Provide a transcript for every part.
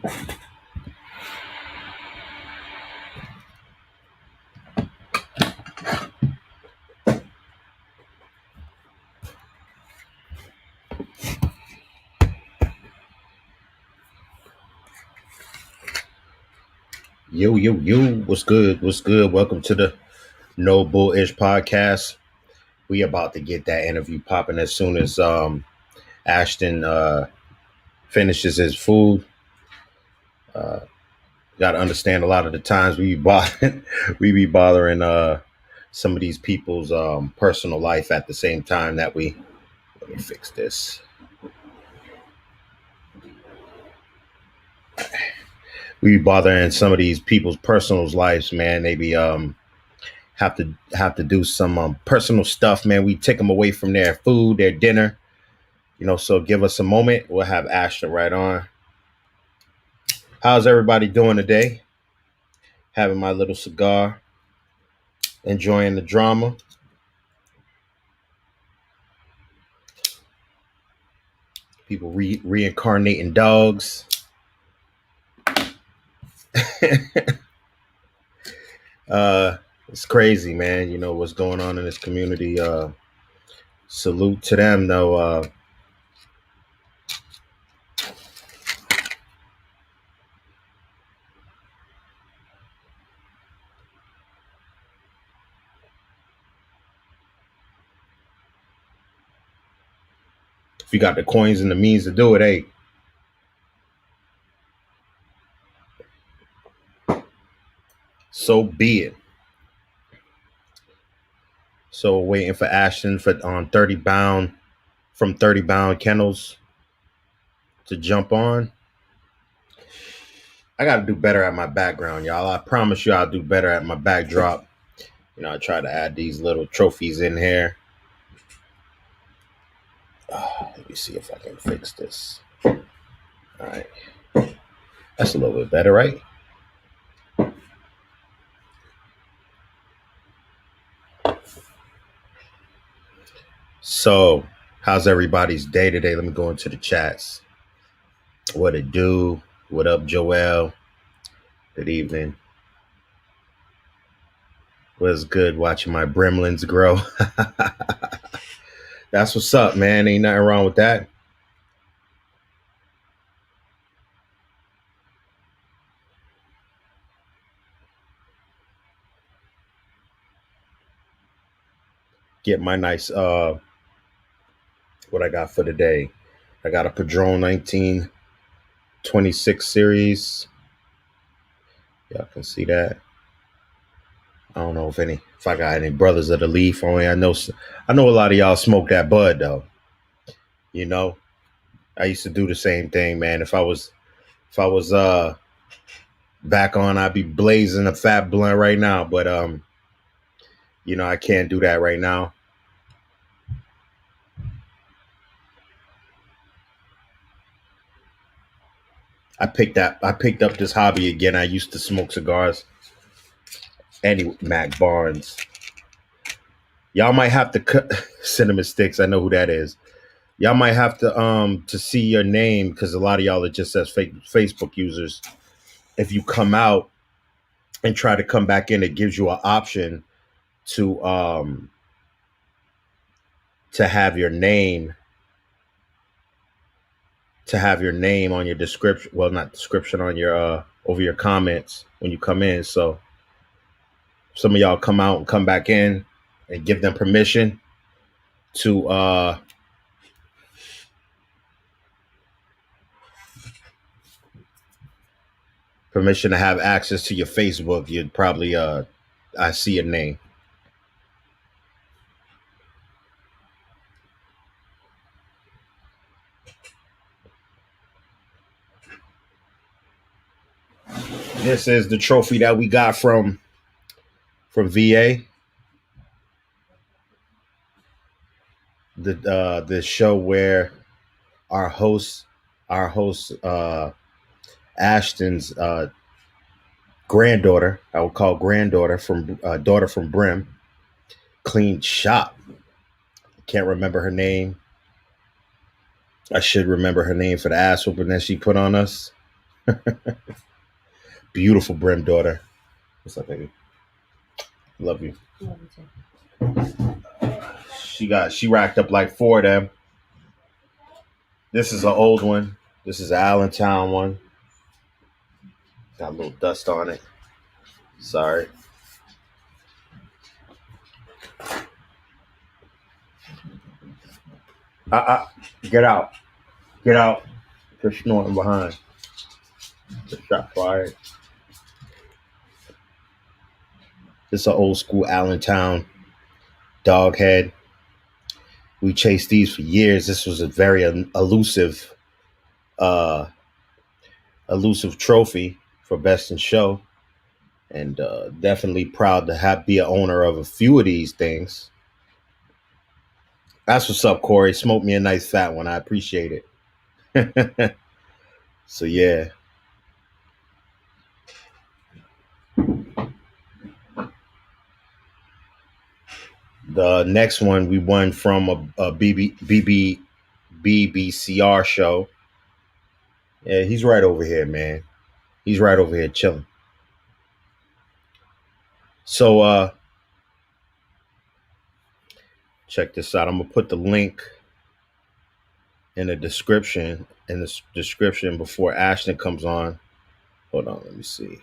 Yo, yo, yo, what's good? What's good? Welcome to the No Bullish podcast. We about to get that interview popping as soon as Ashton finishes his food. Uh, Got to understand a lot of the times we be bothering, we be bothering some of these people's personal life at the same time that we. Let me fix this. We be bothering some of these people's personal lives, man. They be have to do some personal stuff, man. We take them away from their food, their dinner. So give us a moment. We'll have Ashton right on. How's everybody doing today? Having my little cigar, enjoying the drama. People reincarnating dogs. It's crazy, man. You know what's going on in this community. Salute to them, though. If you got the coins and the means to do it, hey. So be it. So waiting for Ashton on 30 bound from 30 bound Kennels to jump on. I got to do better at my background, y'all. I promise you I'll do better at my backdrop. I try to add these little trophies in here. Let me see if I can fix this. All right. That's a little bit better, right? So, how's everybody's day today? Let me go into the chats. What it do? What up, Joel? Good evening. Was good watching my Bremlins grow. That's what's up, man. Ain't nothing wrong with that. Get my nice what I got for today. I got a Padron 1926 series. Y'all can see that. I don't know if I got any brothers of the leaf. Only I know a lot of y'all smoke that bud though. I used to do the same thing, man. If I was back on, I'd be blazing a fat blunt right now. But I can't do that right now. I picked up this hobby again. I used to smoke cigars. Eddie Mac Barnes. Y'all might have to cut Cinnamon Sticks. I know who that is. Y'all might have to see your name because a lot of y'all are just as Facebook users. If you come out and try to come back in, it gives you an option to have your name on your description. Well, not description, on your over your comments when you come in. So some of y'all come out and come back in and give them permission to have access to your Facebook. You'd probably I see your name. This is the trophy that we got from VA. The show where our host Ashton's granddaughter, I would call granddaughter from daughter from Brimm, cleaned shop. Can't remember her name. I should remember her name for the ass whooping that she put on us. Beautiful Brim daughter. What's up, baby? Love you. Love you too. She racked up like 4 of them. This is an old one. This is an Allentown one. Got a little dust on it. Sorry. Get out. Get out. They're snorting behind. The shot fired. This is an old school Allentown dog head. We chased these for years. This was a very elusive trophy for Best in Show. And definitely proud to be an owner of a few of these things. That's what's up, Corey. Smoke me a nice fat one. I appreciate it. So, yeah. The next one we won from a BBCR show. Yeah, he's right over here, man. He's right over here chilling. So, check this out. I'm going to put the link in the description before Ashton comes on. Hold on, let me see.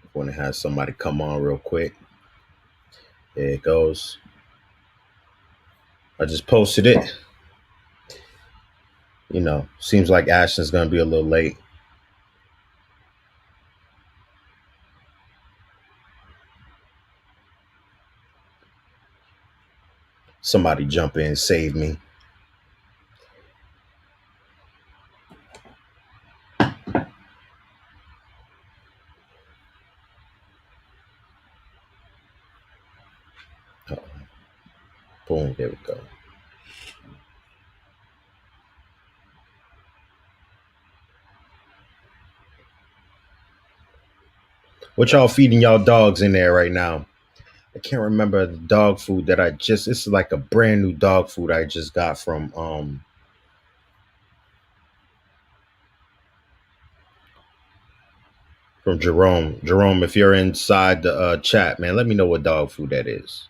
I want to have somebody come on real quick. There it goes. I just posted it. You know, seems like Ashton's going to be a little late. Somebody jump in, save me. Boom, there we go. What y'all feeding y'all dogs in there right now? I can't remember the dog food that this is like a brand new dog food I just got from Jerome. Jerome, if you're inside the chat, man, let me know what dog food that is.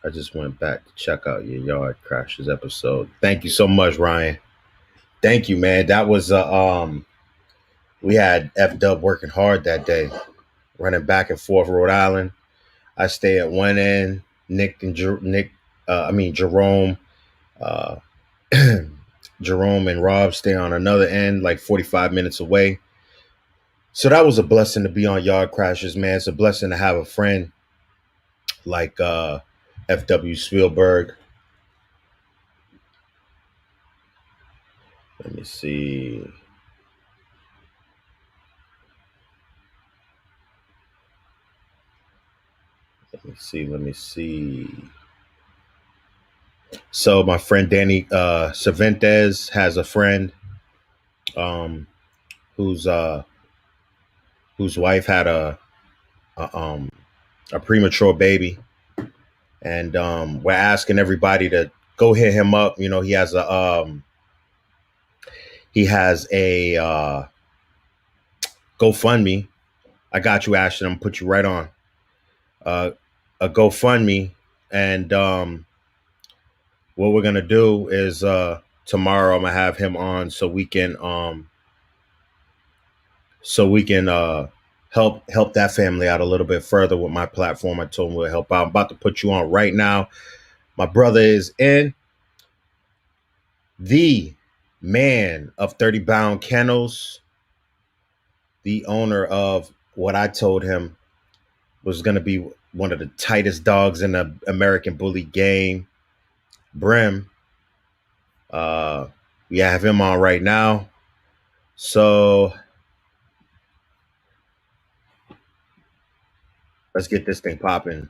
I just went back to check out your Yard Crashes episode. Thank you so much, Ryan. Thank you, man. That was we had F Dub working hard that day, running back and forth Rhode Island. I stay at one end. Jerome, Jerome and Rob stay on another end, like 45 minutes away. So that was a blessing to be on Yard Crashes, man. It's a blessing to have a friend like F.W. Spielberg. Let me see. Let me see. So my friend Danny Cervantes has a friend whose wife had a premature baby, and we're asking everybody to go hit him up. You know, he has a GoFundMe. I got you, Ashton. I'm gonna put you right on a GoFundMe, and what we're gonna do is tomorrow I'm gonna have him on so we can help that family out a little bit further with my platform. I told him we'll help out. I'm about to put you on right now. My brother is in. The man of 30 Pound Kennels, the owner of what I told him was going to be one of the tightest dogs in the American Bully game, Brimm. We have him on right now. So let's get this thing popping.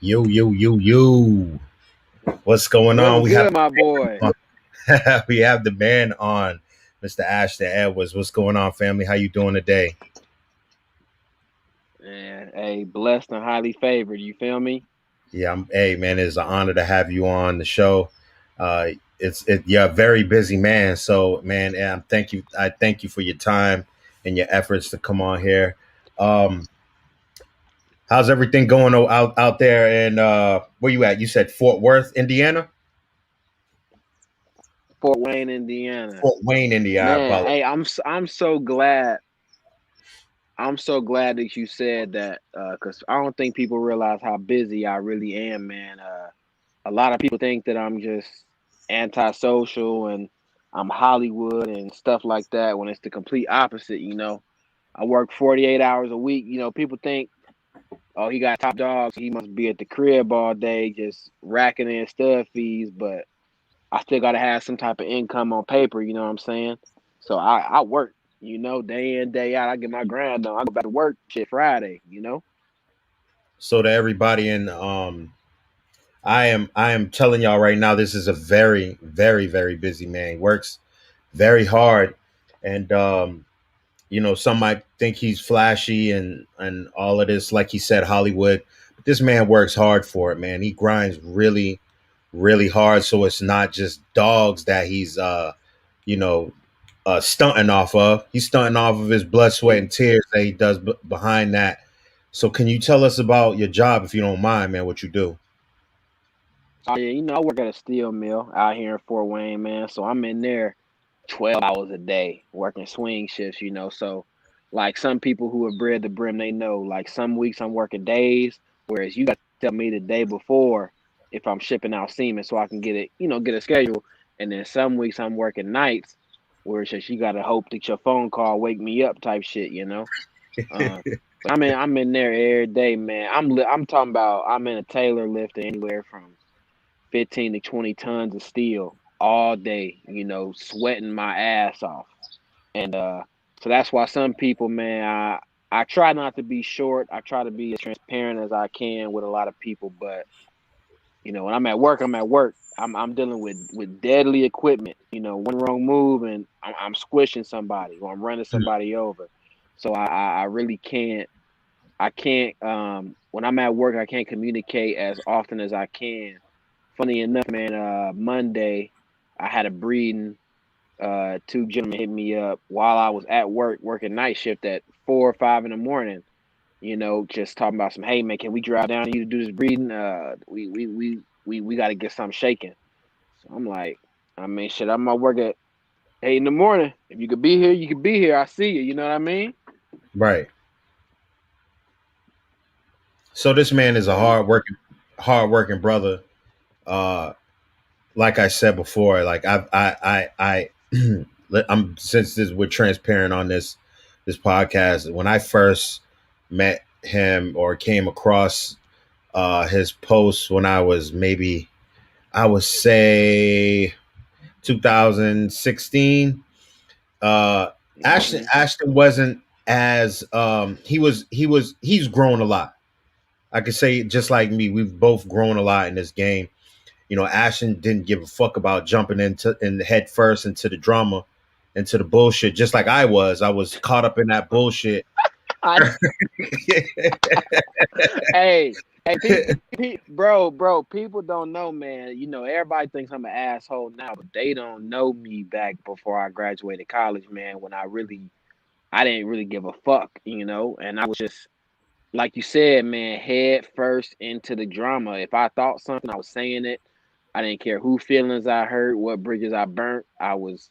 You. What's going on? What's We have good, my boy? we have the man on, Mr. Ashton Edwards. What's going on, family? How you doing today? And hey, blessed and highly favored. You feel me? Yeah, hey man, it's an honor to have you on the show. Uh, you're a very busy man, so man, and thank you. I thank you for your time and your efforts to come on here. Um, how's everything going out there? And where you at? You said Fort Worth, Indiana. Fort Wayne, Indiana. Fort Wayne, Indiana. I Man, apologize. hey, I'm so glad. I'm so glad that you said that because I don't think people realize how busy I really am, man. A lot of people think that I'm just antisocial and I'm Hollywood and stuff like that when it's the complete opposite. I work 48 hours a week. People think, oh, he got top dogs. He must be at the crib all day just racking in stud fees, but I still got to have some type of income on paper. You know what I'm saying? So I work, day in, day out. I get my grind on. I go back to work shit Friday. So to everybody in I am telling y'all right now, this is a very, very, very busy man. He works very hard. And some might think he's flashy and all of this, like he said, Hollywood. But this man works hard for it, man. He grinds really, really hard. So it's not just dogs that he's you know, stunting off of. He's stunting off of his blood, sweat, and tears that he does behind that. So can you tell us about your job, if you don't mind, man, what you do? Oh yeah, I work at a steel mill out here in Fort Wayne, man. So I'm in there 12 hours a day working swing shifts. So like some people who have bred the brim, they know like some weeks I'm working days, whereas you got to tell me the day before if I'm shipping out semen so I can get a schedule. And then some weeks I'm working nights where it's just you gotta hope that your phone call wake me up type shit. Uh, so I'm in there every day, man. I'm talking about I'm in a Taylor lifting anywhere from 15 to 20 tons of steel all day, sweating my ass off. And so that's why some people, man, I try not to be short. I try to be as transparent as I can with a lot of people, but when I'm at work, I'm at work. I'm dealing with deadly equipment. One wrong move and I'm squishing somebody or I'm running somebody over. So I really can't. I can't. When I'm at work, I can't communicate as often as I can. Funny enough, man, Monday I had a breeding. Two gentlemen hit me up while I was at work, working night shift at 4 or 5 in the morning. Just talking about some. Hey, man, can we drive down to you to do this breeding? We got to get something shaking. So I'm like, I mean, shit, I'm at work at 8 in the morning. If you could be here, you could be here. I see you. You know what I mean? Right. So this man is a I'm hard working brother. Uh, like I said before, like I'm since we're transparent on this podcast. When I first met him or came across his posts when I was maybe I would say 2016. Uh, mm-hmm. Ashton wasn't as he's grown a lot. I could say just like me, we've both grown a lot in this game. Ashton didn't give a fuck about jumping in the head first into the drama, into the bullshit, just like I was. I was caught up in that bullshit. I Hey, hey, bro, people don't know, man. Everybody thinks I'm an asshole now, but they don't know me back before I graduated college, man. When I didn't really give a fuck. And I was just, like you said, man, head first into the drama. If I thought something, I was saying it. I didn't care who feelings I hurt, what bridges I burnt. I was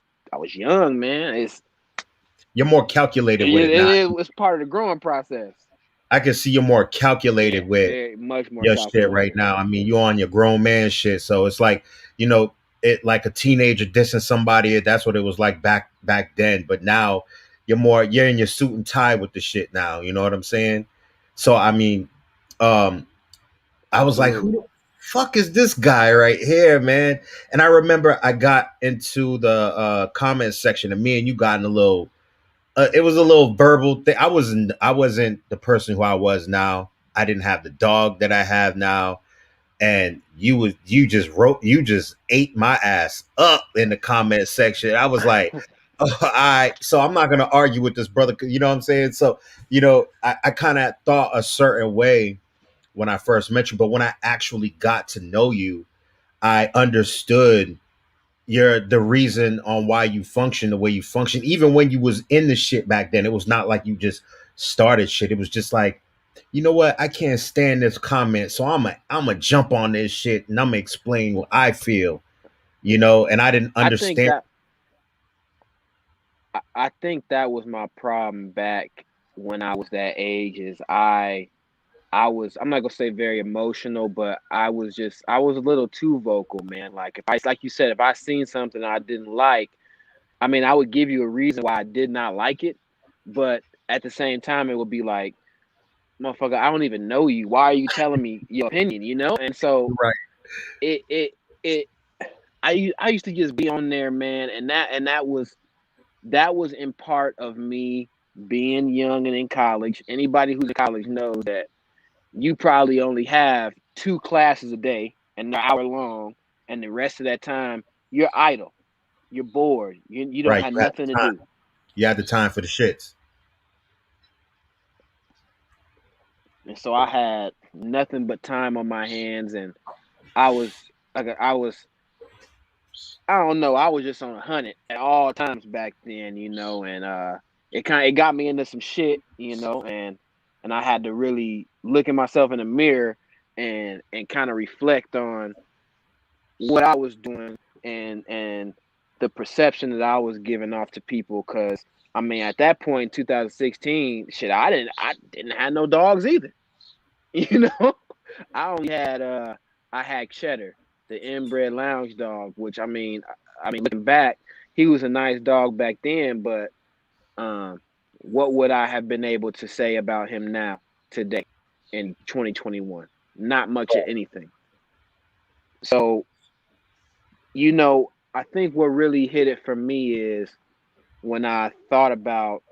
young, man. You're more calculated with it now. It's part of the growing process. I can see you're more Yeah, calculated with very much more your shit right calculated. now. I mean, you're on your grown man shit, so it's like you know, it like a teenager dissing somebody. That's what it was like back then. But now you're in your suit and tie with the shit now. You know what I'm saying? So I mean, um, I was like, who Absolutely. the fuck is this guy right here, man? And I remember I got into the comment section, and me and you got in a little. It was a little verbal thing. I wasn't the person who I was now. I didn't have the dog that I have now. and you just ate my ass up in the comment section. I was like, oh, all right, so I'm not gonna argue with this brother. You know what I'm saying? So I kind of thought a certain way when I first met you, but when I actually got to know you, I understood you're the reason on why you function the way you function. Even when you was in the shit back then, it was not like you just started shit. It was just like, you know what? I can't stand this comment, so I'm a jump on this shit and I'm gonna explain what I feel. And I didn't I think understand. that I think that was my problem back when I was that age. Is I'm not gonna say very emotional, but I was a little too vocal, man. Like if I like you said, if I seen something I didn't like, I mean I would give you a reason why I did not like it, but at the same time it would be like, motherfucker, I don't even know you. Why are you telling me your opinion? And so Right, it I used to just be on there, man, and that was in part of me being young and in college. Anybody who's in college knows that you probably only have two classes a day and they're hour long, and the rest of that time you're idle, you're bored, you don't right. have nothing to do. You had the time for the shits. And so I had nothing but time on my hands, and I was I was I don't know. I was just on a hunt at all times back then, and it got me into some shit, and I had to really look at myself in the mirror and kind of reflect on what I was doing and the perception that I was giving off to people. Cause I mean, at that point, 2016, shit, I didn't have no dogs either. You know, I only had I had Cheddar, the inbred lounge dog, which I mean, looking back, he was a nice dog back then, but um, what would I have been able to say about him now today in 2021? Not much of anything. So, I think what really hit it for me is when I thought about,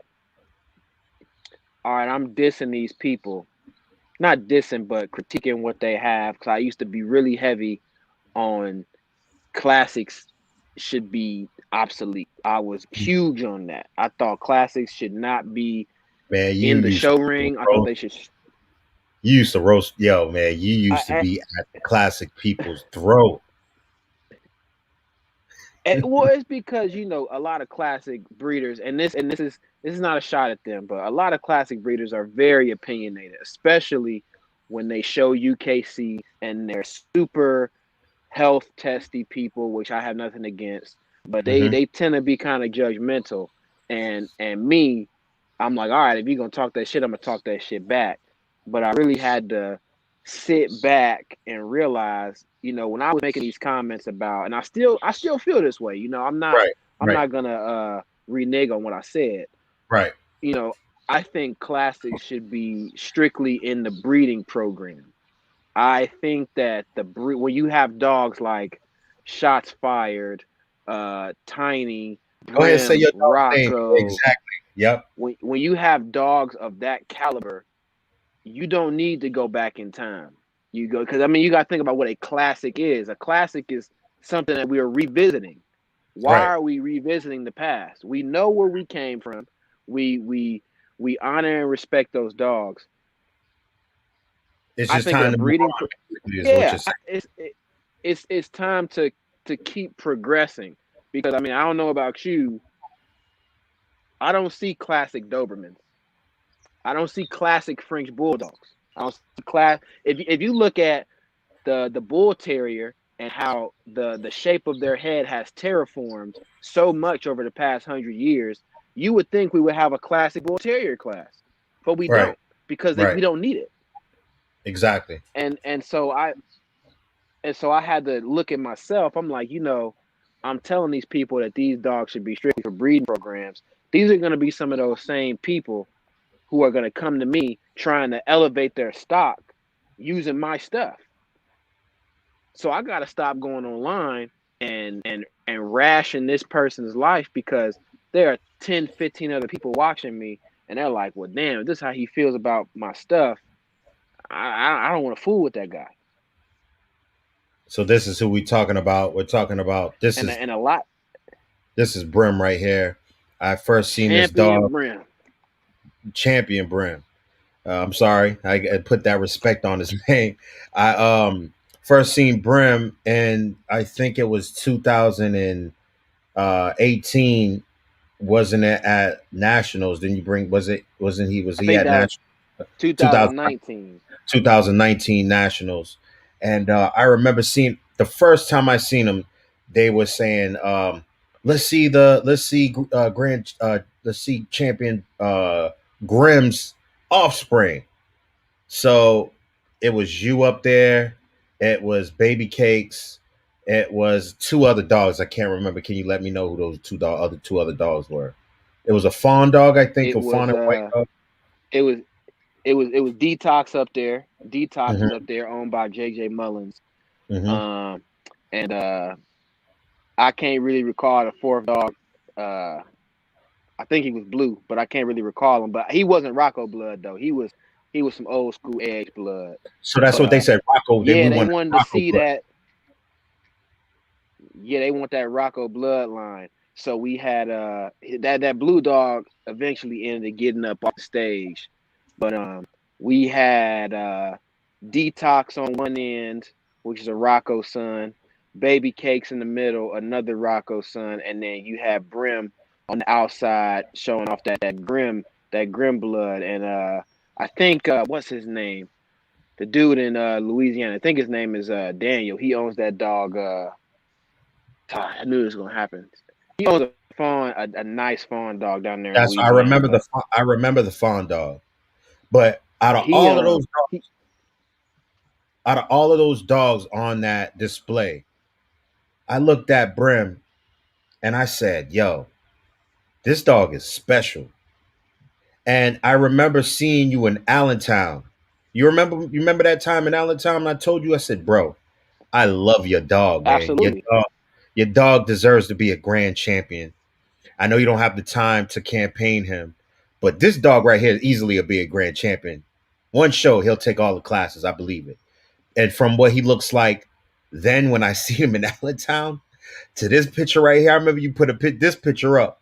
all right, I'm dissing these people, not dissing, but critiquing what they have, because I used to be really heavy on classics should be obsolete. I was huge on that. I thought classics should not be Man, in the show ring. I thought roast. they should. You used to roast, yo, man. You used to I, be at the classic people's throat. well, it's because a lot of classic breeders, and this is not a shot at them, but a lot of classic breeders are very opinionated, especially when they show UKC and they're super health testy people, which I have nothing against, but they Hmm. they tend to be kind of judgmental, and me, I'm like, all right, if you're gonna talk that shit, I'm gonna talk that shit back. But I really had to sit back and realize, when I was making these comments about, and I still feel this way. I'm not Right, I'm right, not gonna renege on what I said. right. You know, I think classics should be strictly in the breeding program. I think that when you have dogs like Shots Fired, Tiny, Go ahead and say Brim, your dog's name. Rocco, Exactly. Yep. when you have dogs of that caliber, you don't need to go back in time. You go because I mean you got to think about what a classic is. A classic is something that we are revisiting. Why Right. are we revisiting the past? We know where we came from. We we we honor and respect those dogs. It's I just think a time to move breeding, on, is what yeah, you're saying. it's time to keep progressing because I mean I don't know about you, I don't see classic Dobermans. I don't see classic French bulldogs. I don't see class. If you look at the bull terrier and how the shape of their head has terraformed so much over the past 100 years, you would think we would have a classic bull terrier class, but we Right. don't because Right. we don't need it. Exactly. And so I had to look at myself. I'm like, I'm telling these people that these dogs should be strictly for breeding programs. These are going to be some of those same people who are going to come to me trying to elevate their stock using my stuff. So I got to stop going online and ration this person's life because there are 10, 15 other people watching me and they're like, well, damn, if this is how he feels about my stuff. I don't want to fool with that guy. So this is who we talking about. We're talking about and a lot this is Brim right here. I first seen this champion dog, Brim. champion Brim. I'm sorry, I put that respect on his name. I first seen Brim, and I think it was 2018. Wasn't it at Nationals? Didn't you bring? Was it? Wasn't he? Was I he think at that was National? 2000, 2019. 2019 Nationals, and I remember seeing the first time I seen him. They were saying, let's see Grand, let's see champion Grimm's offspring." So it was you up there. It was Baby Cakes. It was two other dogs. I can't remember. Can you let me know who those two other dogs were? It was a fawn dog, I think, It a fawn was and white dog. it was it was Detox up there. Detox was Mm-hmm, up there, owned by JJ Mullins. mm-hmm. Um, and I can't really recall the fourth dog. Uh, I think he was blue, but I can't really recall him. But he wasn't Rocco blood though. He was some old school edge blood. So that's But what they said. Rocco. yeah, We they wanted wanted to Rocco see blood. that. Yeah, they want that Rocco bloodline. So we had that blue dog eventually ended getting up off the stage, but we had Detox on one end, which is a Rocco son, Baby Cakes in the middle, another Rocco son, and then you have Brim on the outside showing off that grim blood. And I think what's his name? The dude in Louisiana. I think his name is Daniel. He owns that dog. I knew it was gonna happen. He owns a nice fawn dog down there in That's Louisiana. But I remember the fawn dog. But out of he all of those he out of all of those dogs on that display, I looked at Brim and I said, "Yo, this dog is special." And I remember seeing you in Allentown. You remember that time in Allentown? And I told you, I said, "Bro, I love your dog, man. absolutely. Your dog deserves to be a grand champion. I know you don't have the time to campaign him, but this dog right here easily will be a grand champion. One show, he'll take all the classes. I believe it." And from what he looks like then when I see him in Allentown to this picture right here, I remember you put this picture up.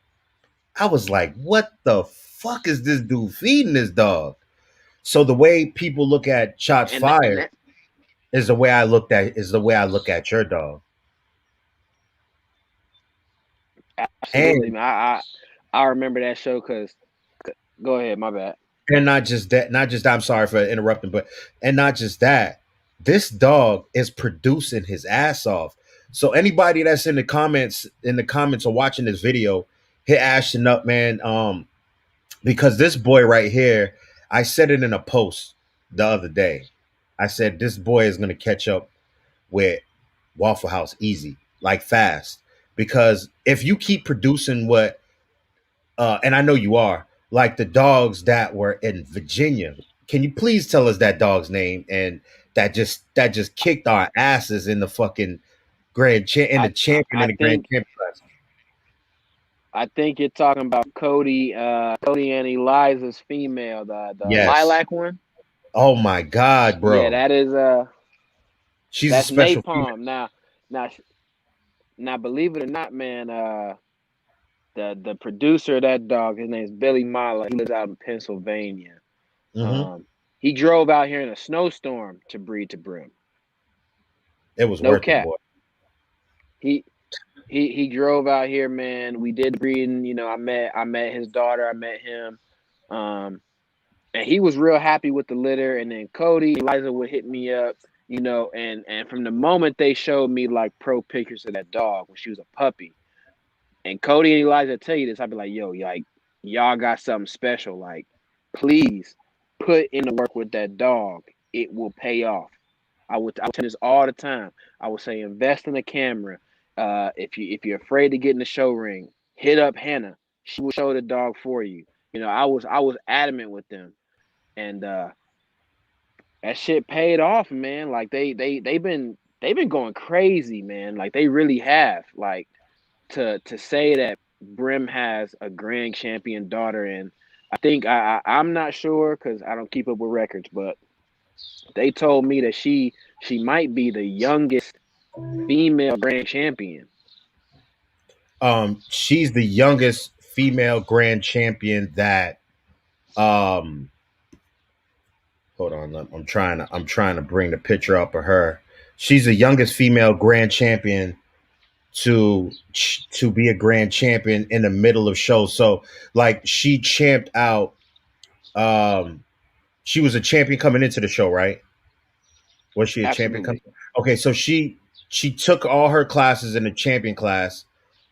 I was like, what the fuck is this dude feeding this dog? So the way people look at shots And fired that is the way I look at your dog. absolutely, And man. I remember that show because go ahead, my bad. not just that, not just I'm sorry for interrupting, but and not just that, this dog is producing his ass off. So anybody that's in the comments or watching this video, hit Ashton up, man. Because this boy right here, I said it in a post the other day. I said this boy is gonna catch up with Waffle House easy, like fast. Because if you keep producing what and I know you are, like the dogs that were in Virginia. Can you please tell us that dog's name and that just kicked our asses in the fucking in the champion I in the grand think champion class? I think you're talking about Cody and Eliza's female, the Yes. lilac one. Oh my God, Yeah, bro. that is She's a that's special female. Napalm. Now, now, believe it or not, man, the producer of that dog, his name's Billy Mala. He lives out in Pennsylvania. Hmm. Um, he drove out here in a snowstorm to breed to Brim. It was No worth it, cap. boy. He he drove out here, man. We did the breeding. I met his daughter. I met him. Um, and he was real happy with the litter. And then Cody, Eliza would hit me up, and from the moment they showed me like pro pictures of that dog when she was a puppy, and Cody and Eliza tell you this, I'd be like, yo, like y'all got something special. Like, please put in the work with that dog. It will pay off. I would tell this all the time. I would say invest in a camera. If you're afraid to get in the show ring, hit up Hannah. She will show the dog for you. I was adamant with them, and that shit paid off, man. Like they've been going crazy, man. Like they really have. Like to say that Brim has a grand champion daughter, and I think I'm not sure because I don't keep up with records, but they told me that she might be the youngest. female grand champion. She's the youngest female grand champion that um hold on, I'm trying to bring the picture up of her. She's the youngest female grand champion to be a grand champion in the middle of shows. So like she champed out she was a champion coming into the show, right? Was she a champion coming? Absolutely. Okay, so she took all her classes in the champion class,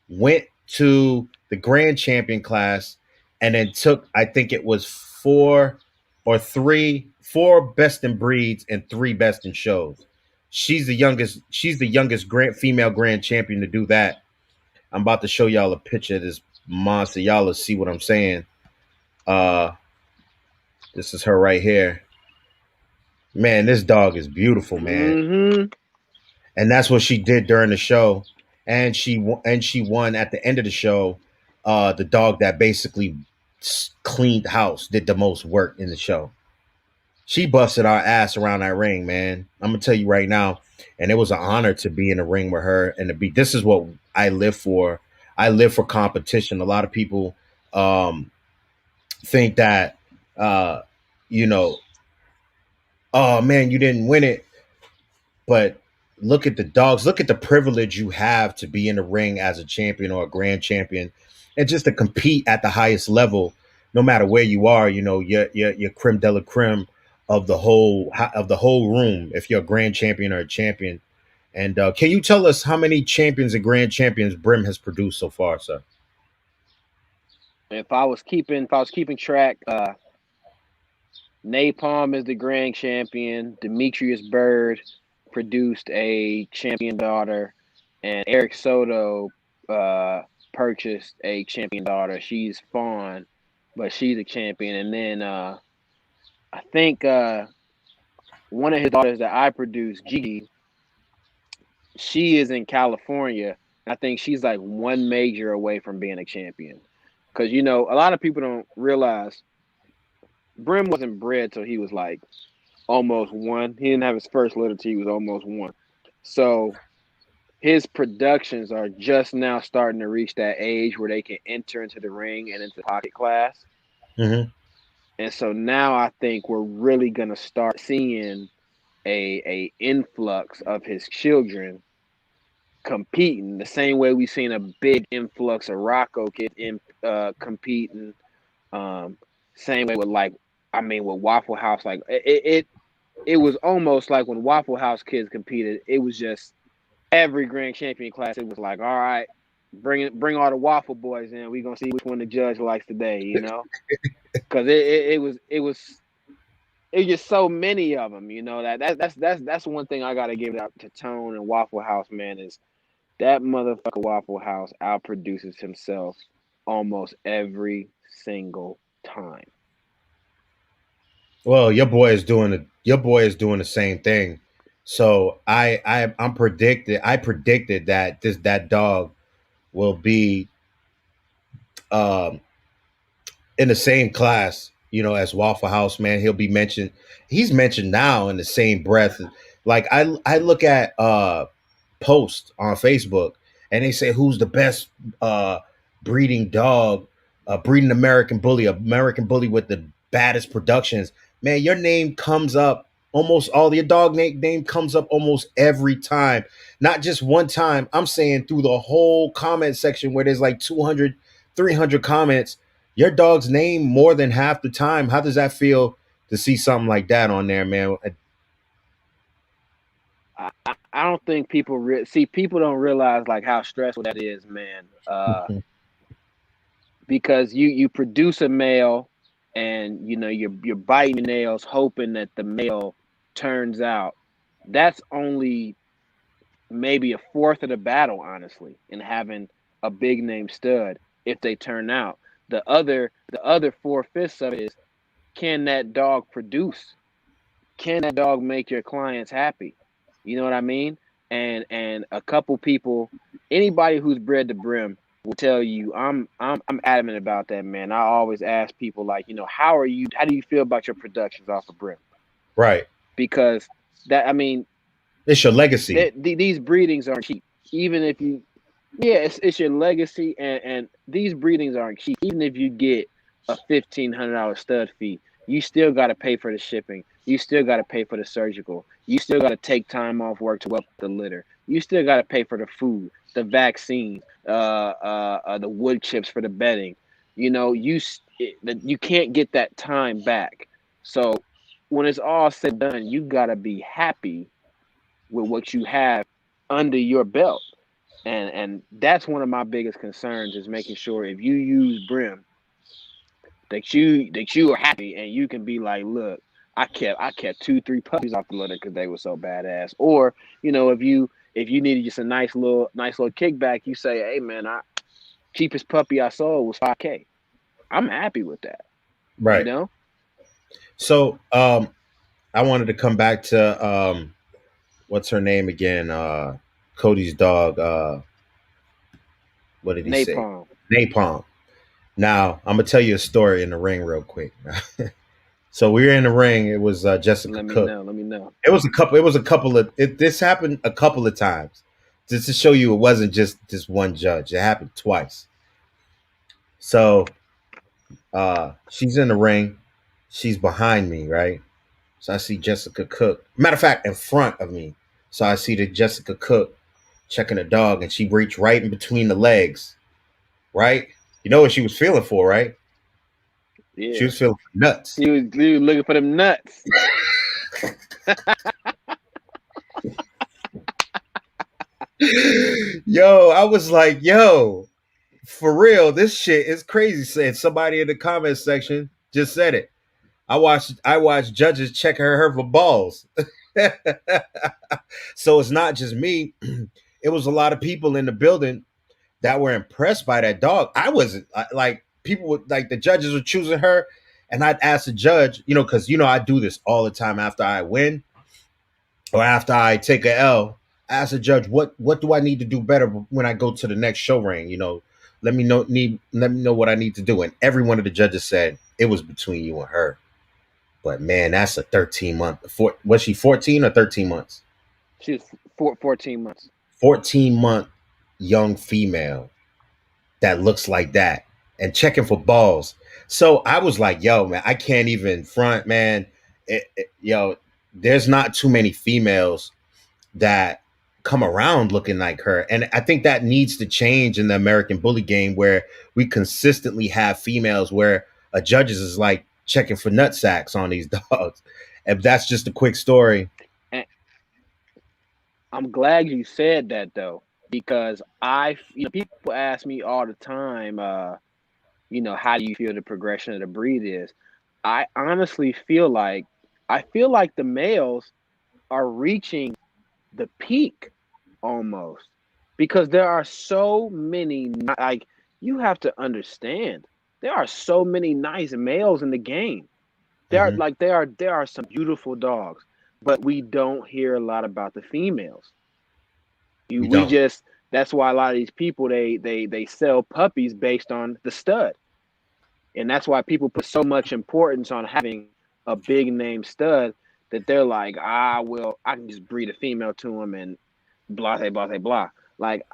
went to the grand champion class, and then took I think it was four best in breeds and three best in shows. She's the youngest grand female grand champion to do that. I'm about to show y'all a picture of this monster. Y'all will see what I'm saying. Uh this is her right here. Man, this dog is beautiful, man. Mm-hmm. And that's what she did during the show. And she won at the end of the show. The dog that basically cleaned house did the most work in the show. She busted our ass around that ring, man. I'm gonna tell you right now, and it was an honor to be in the ring with her and to be. This is what I live for. I live for competition. A lot of people um, think that, uh, you know, oh man, you didn't win it, but look at the dogs. Look at the privilege you have to be in the ring as a champion or a grand champion, and just to compete at the highest level, no matter where you are. You know, you're creme de la creme of the whole room. If you're a grand champion or a champion, and can you tell us how many champions and grand champions Brim has produced so far, sir? If I was keeping track, Napalm is the grand champion. Demetrius Bird produced a champion daughter, and Eric Soto uh, purchased a champion daughter. She's Fawn, but she's a champion. And then I think one of his daughters that I produced, Gigi, she is in California. I think she's like one major away from being a champion. Because a lot of people don't realize Brim wasn't bred till he was like almost one. He didn't have his first litter till he was almost one. So his productions are just now starting to reach that age where they can enter into the ring and into the pocket class. Mm-hmm. And so now I think we're really gonna start seeing a influx of his children competing the same way we've seen a big influx of Rocco kids competing. Um, Same way with with Waffle House. Like it was almost like when Waffle House kids competed, it was just every grand champion class. It was like, all right, bring all the Waffle Boys in. We gonna see which one the judge likes today. Because it was just so many of them. That's one thing I gotta give it up to Tone and Waffle House, man. Is that motherfucker Waffle House outproduces himself almost every single time. Well, your boy is doing the same thing. So I predicted that that dog will be um in the same class, as Waffle House, man. He'll be mentioned. He's mentioned now in the same breath. Like I look at posts on Facebook and they say who's the best uh breeding dog, breeding American bully with the baddest productions. Man, your name comes up almost all your dog name comes up almost every time. Not just one time. I'm saying through the whole comment section where there's like 200, 300 comments, your dog's name more than half the time. How does that feel to see something like that on there, man? I don't think people don't realize like how stressful that is, man. Because you produce a male, and you're biting your nails hoping that the male turns out. That's only maybe a fourth of the battle, honestly, in having a big name stud if they turn out. The other four-fifths of it is, can that dog produce? Can that dog make your clients happy? You know what I mean? And a couple people, anybody who's bred to Brim will tell you I'm adamant about that, man. I always ask people like, how do you feel about your productions off of Brim? Right. Because that I mean, It's your legacy. These breedings aren't cheap. Even if you, yeah, it's your legacy, and these breedings aren't cheap. Even if you get a $1,500 stud fee, you still got to pay for the shipping. You still got to pay for the surgical. You still got to take time off work to up the litter. You still got to pay for the food, the vaccines, the wood chips for the bedding. You know, you can't get that time back. So when it's all said and done, you got to be happy with what you have under your belt. And that's one of my biggest concerns is making sure if you use Brim that you are happy and you can be like, look, I kept 2-3 puppies off the litter because they were so badass. Or, you know, if you needed just a nice little kickback, you say, hey man, I cheapest puppy I sold was $5K. I'm happy with that. You Right. know? So I wanted to come back to what's her name again? Cody's dog. What did he say? Napalm. Napalm. Now I'm gonna tell you a story in the ring real quick. So we were in the ring. It was Jessica Let me Cook. know. Let me know. It was a couple. It was a couple of. This happened a couple of times, just to show you it wasn't just one judge. It happened twice. So she's in the ring. She's behind me, right? So I see Jessica Cook. Matter of fact, in front of me. So I see the Jessica Cook checking a dog, and she reached right in between the legs, right? You know what she was feeling for, right? She Yeah. was feeling for nuts. You was looking for them nuts. Yo, I was like, yo, for real, this shit is crazy. Said somebody in the comment section just said it. I watched judges check her for balls. So it's not just me. It was a lot of people in the building that were impressed by that dog. I wasn't like people would like the judges were choosing her, and I'd ask the judge, because I do this all the time after I win or after I take a L. I ask the judge, what do I need to do better when I go to the next show ring? Let me know what I need to do. And every one of the judges said it was between you and her. But man, that's a 13-month. Was she 14 or 13 months? She was 14 months. 14-month young female that looks like that and checking for balls. So I was like, yo, man, I can't even front, man. There's not too many females that come around looking like her. And I think that needs to change in the American Bully game where we consistently have females where a judges is like checking for nut sacks on these dogs. If that's just a quick story. And I'm glad you said that though, because people ask me all the time, how do you feel the progression of the breed is? I honestly feel like the males are reaching the peak almost because there are so many, like, you have to understand there are so many nice males in the game. Mm-hmm. There are some beautiful dogs, but we don't hear a lot about the females. You We we don't. just That's why a lot of these people they sell puppies based on the stud. And that's why people put so much importance on having a big name stud that they're like, I can just breed a female to him and blah, blah, blah, blah. Like,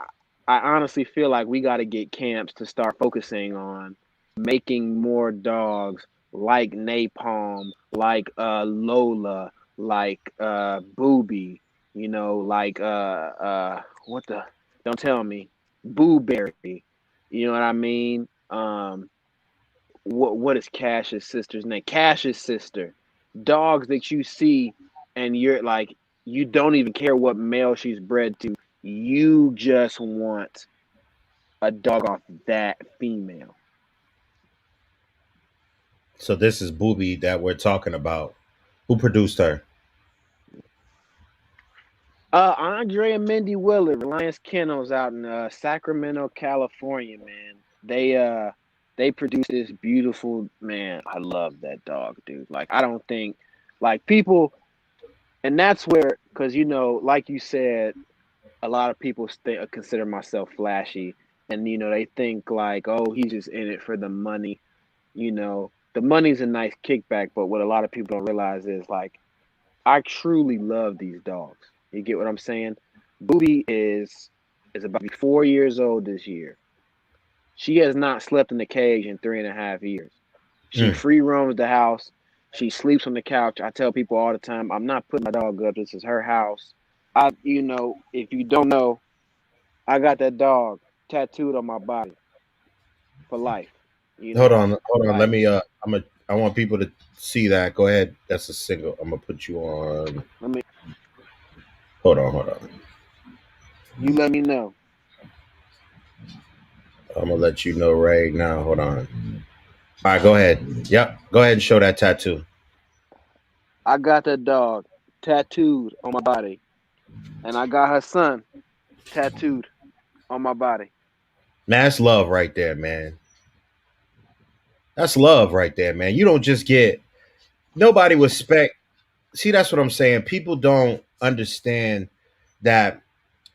I honestly feel like we got to get camps to start focusing on making more dogs like Napalm, like Lola, like Booby, like what the? Don't tell me, Booberry. You know what I mean? What is Cash's sister's name? Cash's sister. Dogs that you see and you're like, you don't even care what male she's bred to. You just want a dog off that female. So this is Booby that we're talking about. Who produced her? Andre and Mindy Willard, Reliance Kennels out in Sacramento, California, man. They produced this beautiful, man. I love that dog, dude. Like, I don't think like people, and that's where, because like you said, a lot of people consider myself flashy, and they think like, oh, he's just in it for the money. The money's a nice kickback, but what a lot of people don't realize is like, I truly love these dogs. You get what I'm saying? Booty is about to be 4 years old this year. She has not slept in the cage in 3.5 years. She Mm. free roams the house. She sleeps on the couch. I tell people all the time, I'm not putting my dog up. This is her house. If you don't know, I got that dog tattooed on my body for life. Hold on. Let Like, me. I want people to see that. Go ahead. That's a single. I'm gonna put you on. let me. Hold on. You let me know. I'm gonna let you know right now. Hold on. All right, go ahead. Yep, go ahead and show that tattoo. I got that dog tattooed on my body, and I got her son tattooed on my body. Man, that's love right there, man. That's love right there, man. You don't just get nobody respect. See, that's what I'm saying. People don't understand that.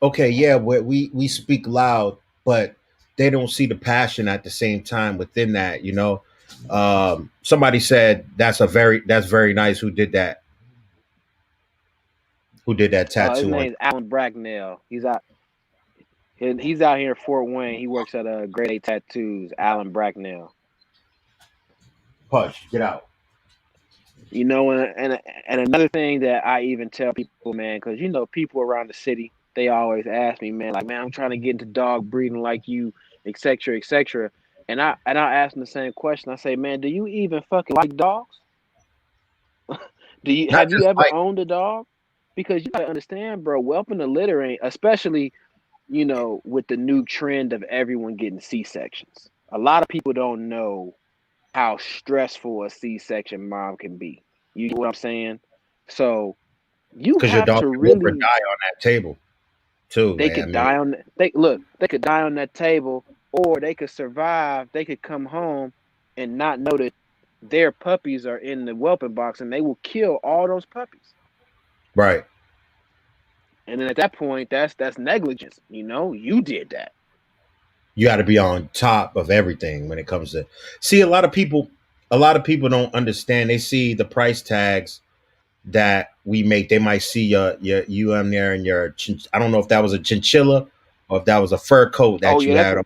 Okay, yeah, we speak loud, but they don't see the passion at the same time within that. Somebody said that's very nice. Who did that? Who did that His tattoo on? name's Alan Bracknell. He's out here in Fort Wayne. He works at Grade A Tattoos. Alan Bracknell. Push, get out. And another thing that I even tell people, man, because people around the city, they always ask me, man, like, man, I'm trying to get into dog breeding like you, etc., etc. And I ask them the same question. I say, man, do you even fucking like dogs? Not Have you just ever like owned a dog? Because you gotta understand, bro, whelping the litter ain't, especially with the new trend of everyone getting C-sections. A lot of people don't know how stressful a C-section mom can be. You know what I'm saying? So you because your have dog to can live or die really. on that table too, They man. I could mean, die on. They could die on that table, or they could survive. They could come home and not know that their puppies are in the whelping box, and they will kill all those puppies. right. And then at that point, that's negligence. You did that. You got to be on top of everything when it comes to. See, a lot of people don't understand. They see the price tags that we make. They might see you on there and I don't know if that was a chinchilla or if that was a fur coat Oh that you yeah, had on.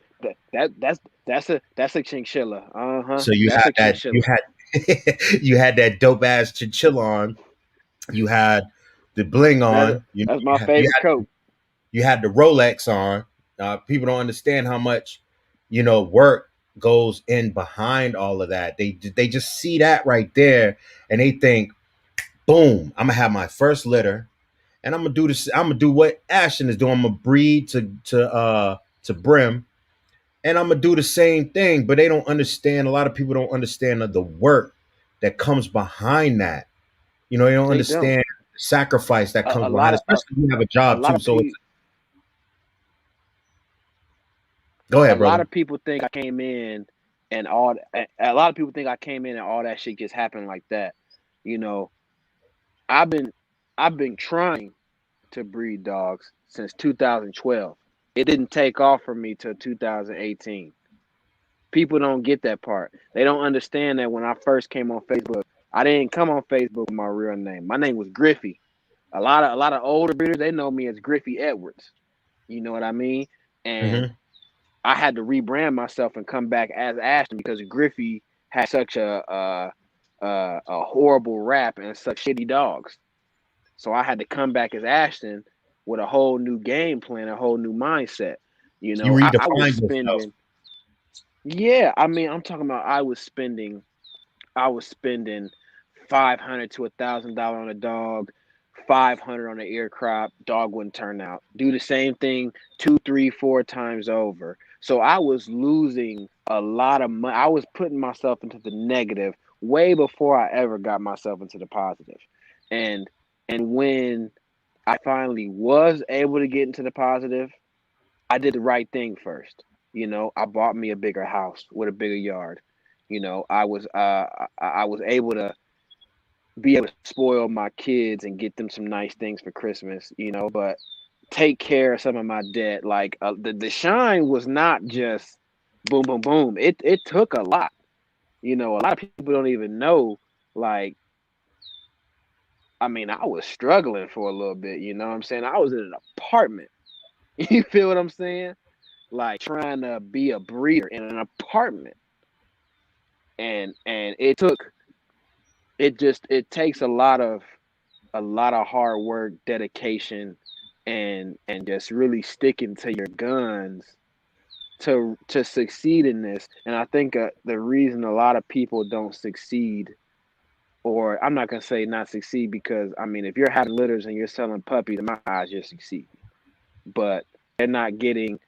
that's a chinchilla. So you That's had a that you chinchilla. had you had that dope ass chinchilla on. You had the bling That's on. that's my favorite coat. You had the Rolex on. People don't understand how much work goes in behind all of that. They just see that right there and they think, boom, I'm gonna have my first litter and I'm gonna do this. I'm gonna do what Ashton is doing. I'm gonna breed to Brim and I'm gonna do the same thing. But they don't understand. A lot of people don't understand the work that comes behind that. They don't They don't. understand the sacrifice that A, comes a behind, lot it, of especially when you have a a job lot too. of So people go a ahead, lot brother. of people think I came in and all. A lot of people think I came in and all that shit just happened like that. You know, I've been I've been trying to breed dogs since 2012. It didn't take off for me till 2018. People don't get that part. They don't understand that when I first came on Facebook, I didn't come on Facebook with my real name. My name was Griffey. A lot of older breeders, they know me as Griffey Edwards. You know what I mean? And Hmm. I had to rebrand myself and come back as Ashton because Griffey had such a horrible rap and such shitty dogs. So I had to come back as Ashton with a whole new game plan, a whole new mindset. You I was redefined yourself. spending. Yeah, I mean, I'm talking about I was spending 500 to $1,000 on a dog, 500 on an ear crop. Dog wouldn't turn out. Do the same thing two, three, four times over. So I was losing a lot of money. I was putting myself into the negative way before I ever got myself into the positive. And and when I finally was able to get into the positive, I did the right thing first. I bought me a bigger house with a bigger yard. I was able to be able to spoil my kids and get them some nice things for Christmas. But take care of some of my debt. Like the shine was not just boom, boom, boom. It took a lot. A lot of people don't even know. Like I mean, I was struggling for a little bit, you know what I'm saying? I was in an apartment. You feel what I'm saying? Like trying to be a breeder in an apartment. And it takes a lot of hard work, dedication, and just really sticking to your guns to succeed in this. And I think the reason a lot of people don't succeed, or I'm not gonna say not succeed, because I mean, if you're having litters and you're selling puppies, in my eyes, you're succeeding. But they're not getting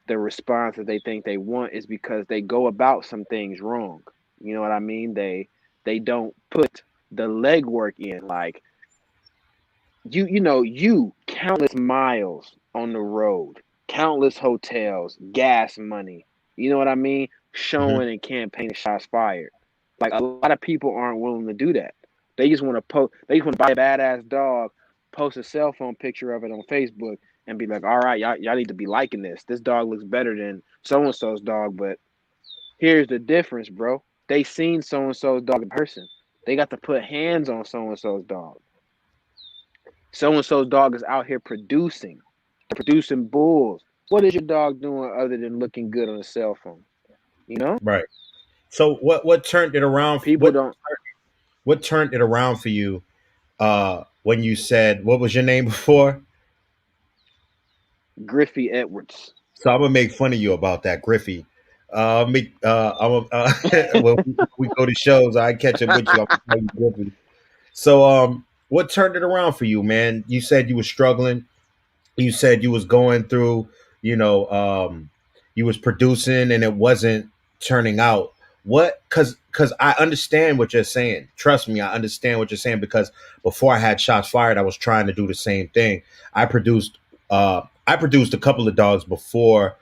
the response that they think they want is because they go about some things wrong. You know what I mean? They don't put the legwork in. Like you countless miles on the road, countless hotels, gas money. You know what I mean? Mm-hmm. Showing and campaigning shots fired. Like a lot of people aren't willing to do that. They just want to post. They just want to buy a badass dog, post a cell phone picture of it on Facebook, and be like, "All right, y'all need to be liking this. This dog looks better than so and so's dog." But here's the difference, bro. They seen so and so's dog in person. They got to put hands on so and so's dog. So and so's dog is out here producing. They're producing bulls. What is your dog doing other than looking good on a cell phone? You know, Right. So what turned it around? people don't. What turned it around for you? When you said, what was your name before? Griffey Edwards. So I'm gonna make fun of you about that, Griffey. When we go to shows, I catch up with you. I'm gonna call you Griffey. So, what turned it around for you, man? You said you were struggling. You said you was going through, you know, you was producing and it wasn't turning out. What? Because I understand what you're saying. Trust me, I understand what you're saying, because before I had shots fired, I was trying to do the same thing. I produced I produced a couple of dogs before,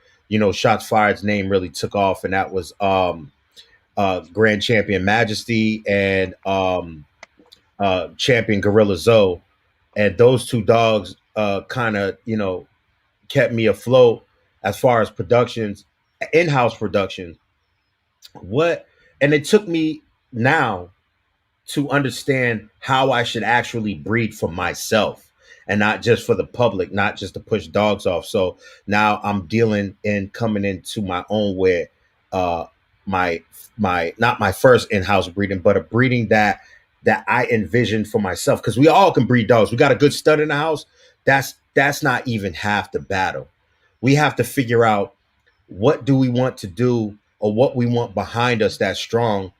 shots fired's name really took off, and that was Grand Champion Majesty and Champion Gorilla Zoe. And those two dogs kind of, kept me afloat as far as productions, in-house productions. What? And it took me now to understand how I should actually breed for myself and not just for the public, not just to push dogs off. So now I'm dealing and coming into my own where uh my not my first in-house breeding, but a breeding that I envisioned for myself. Because we all can breed dogs. We got a good stud in the house. That's not even half the battle. We have to figure out what do we want to do, or what we want behind us that's strong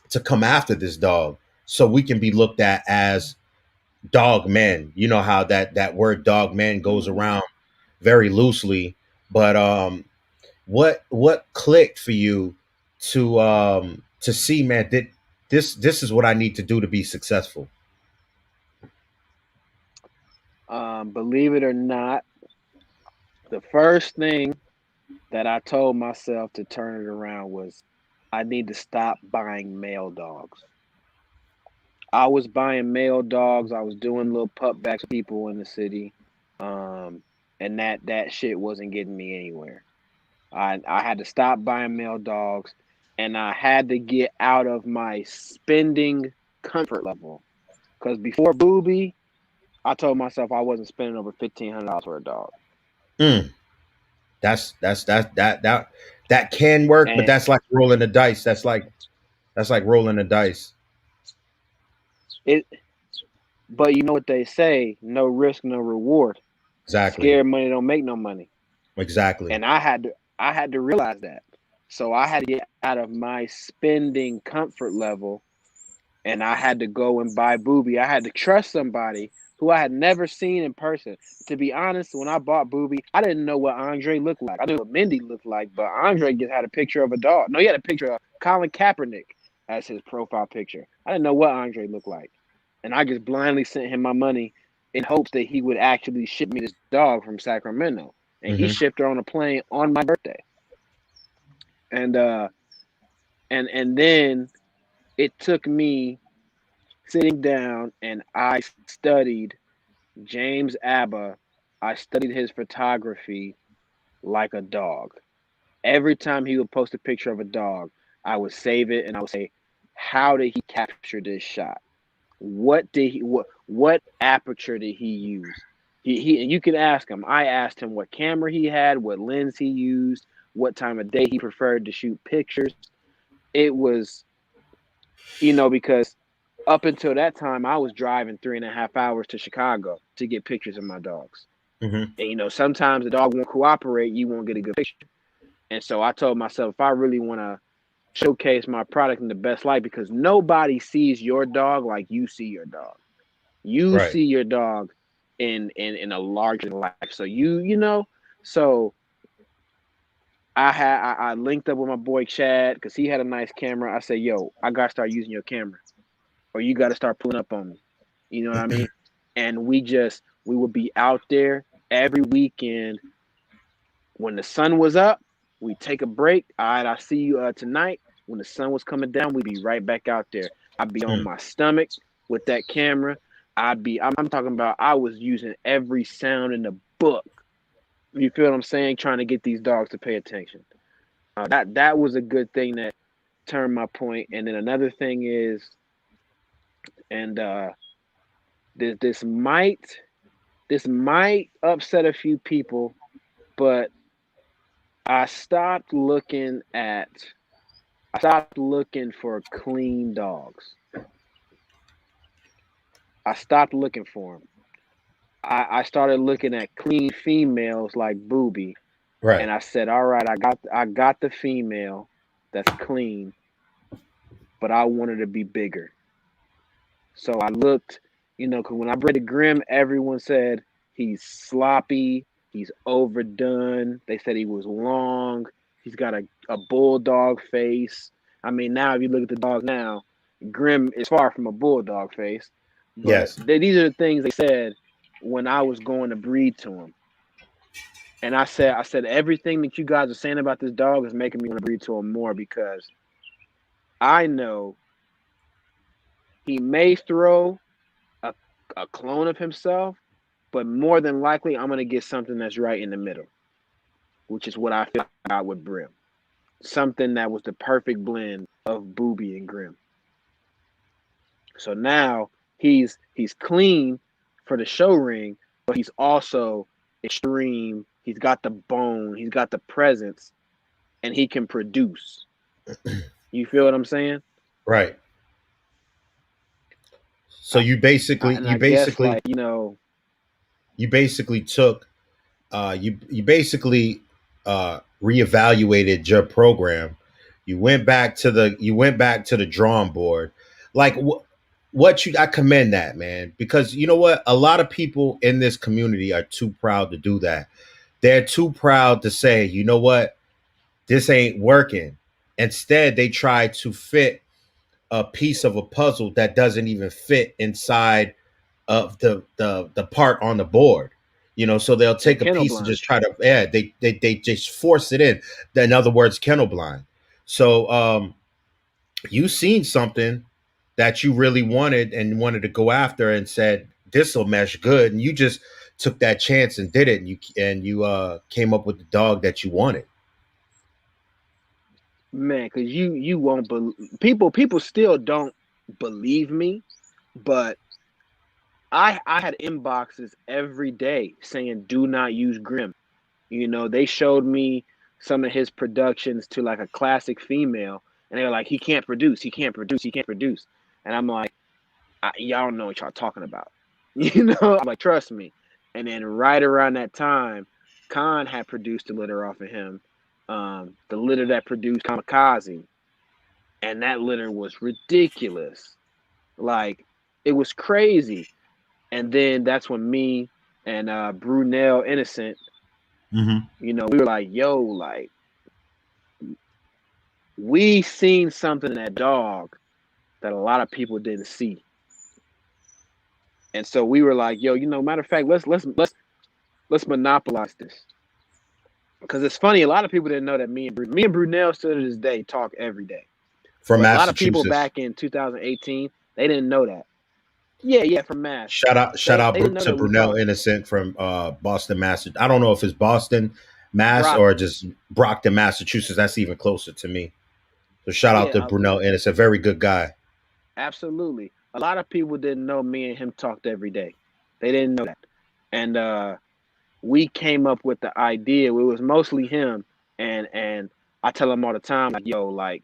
to come after this dog, so we can be looked at as dog men. You know how that word dog man goes Mhm. around very loosely. But what clicked for you to see, man, that this is what I need to do to be successful? Believe it or not, the first thing that I told myself to turn it around was I need to stop buying male dogs. I was buying male dogs. I was doing little pupbacks with people in the city, um, and that shit wasn't getting me anywhere. I had to stop buying male dogs, and I had to get out of my spending comfort level. Because before Booby, I told myself I wasn't spending over $1,500 for a dog, Mm, that can work, but and that's like rolling the dice. That's like rolling the dice. it. But you know what they say: no risk, no reward. Exactly. Scared money don't make no money. Exactly. And I had to realize that. So I had to get out of my spending comfort level, and I had to go and buy Booby. I had to trust somebody who I had never seen in person. To be honest, when I bought Booby, I didn't know what Andre looked like. I knew what Mindy looked like, but Andre just had a picture of a dog. No, he had a picture of Colin Kaepernick as his profile picture. I didn't know what Andre looked like. And I just blindly sent him my money in hopes that he would actually ship me this dog from Sacramento. And he Hmm. shipped her on a plane on my birthday. And and then it took me sitting down and I studied James Abba. I studied his photography like a dog. Every time he would post a picture of a dog, I would save it and I would say, "How did he capture this shot? What did he what aperture did he use? He and you can ask him. I asked him what camera he had, what lens he used, what time of day he preferred to shoot pictures. It was, because up until that time, I was driving 3.5 hours to Chicago to get pictures of my dogs. Mm-hmm. And sometimes the dog won't cooperate, you won't get a good picture. And so I told myself, if I really want to showcase my product in the best light, because nobody sees your dog like you see your dog. You Right. see your dog in a larger life. So so I linked up with my boy Chad because he had a nice camera. I said, yo, I gotta start using your camera, or you gotta start pulling up on me. You know what I mean? And we would be out there every weekend. When the sun was up, we take a break. All right, I'll see you tonight. When the sun was coming down, we'd be right back out there. I'd be on my stomach with that camera. I'm talking about, I was using every sound in the book. You feel what I'm saying? Trying to get these dogs to pay attention. That was a good thing that turned my point. And then another thing is, and this might upset a few people, but I stopped looking for clean dogs. I stopped looking for them. I started looking at clean females like Booby, Right. and I said, all right, I got the female that's clean, but I want her to be bigger. So I looked, because when I bred the Grimm, everyone said he's sloppy, he's overdone. They said he was long, he's got a bulldog face. I mean, now if you look at the dog now, Grimm is far from a bulldog face. But Yes. these are the things they said when I was going to breed to him. And I said, everything that you guys are saying about this dog is making me want to breed to him more, because I know he may throw a clone of himself, but more than likely, I'm going to get something that's right in the middle, which is what I feel out with Brimm. Something that was the perfect blend of Booby and Grimm. So now he's clean for the show ring, but he's also extreme. He's got the bone, he's got the presence, and he can produce. You feel what I'm saying? Right. So And I guess, like, you basically took you basically reevaluated your program. You went back to the drawing board. Like I commend that, man, because you know what, a lot of people in this community are too proud to do that. They're too proud to say, you know what, this ain't working. Instead, they try to fit a piece of a puzzle that doesn't even fit inside of the part on the board. So they'll they take a kennel piece and blind. just try to, yeah, they just force it in other words, kennel blind. So you seen something that you really wanted and wanted to go after and said this will mesh good, and you just took that chance and did it, and you came up with the dog that you wanted. Man, because you won't believe, people still don't believe me, but I had inboxes every day saying do not use Grimm. They showed me some of his productions to like a classic female, and they were like, he can't produce, he can't produce, he can't produce. And I'm like, y'all don't know what y'all talking about. I'm like, trust me. And then right around that time, Khan had produced a litter off of him, the litter that produced Kamikaze, and that litter was ridiculous. Like, it was crazy. And then that's when me and Brunel Innocent, Mm-hmm. we were like, yo, like, we seen something in that dog that a lot of people didn't see. And so we were like, yo, matter of fact, let's monopolize this. Because it's funny, a lot of people didn't know that me and Brunel still to this day talk every day. From But a lot of people Massachusetts. back in 2018, they didn't know that. Yeah, from Mass. Shout out They didn't know to that we Brunel talked. Innocent from Boston, Mass. I don't know if it's Boston, Mass, or Brockton. just Brockton, Massachusetts. That's even closer to me. So shout out to Yeah, Brunel Innocent, very good guy. absolutely. a lot of people didn't know me and him talked every day. They didn't know that. And we came up with the idea. It was mostly him, and I tell him all the time, like, yo, like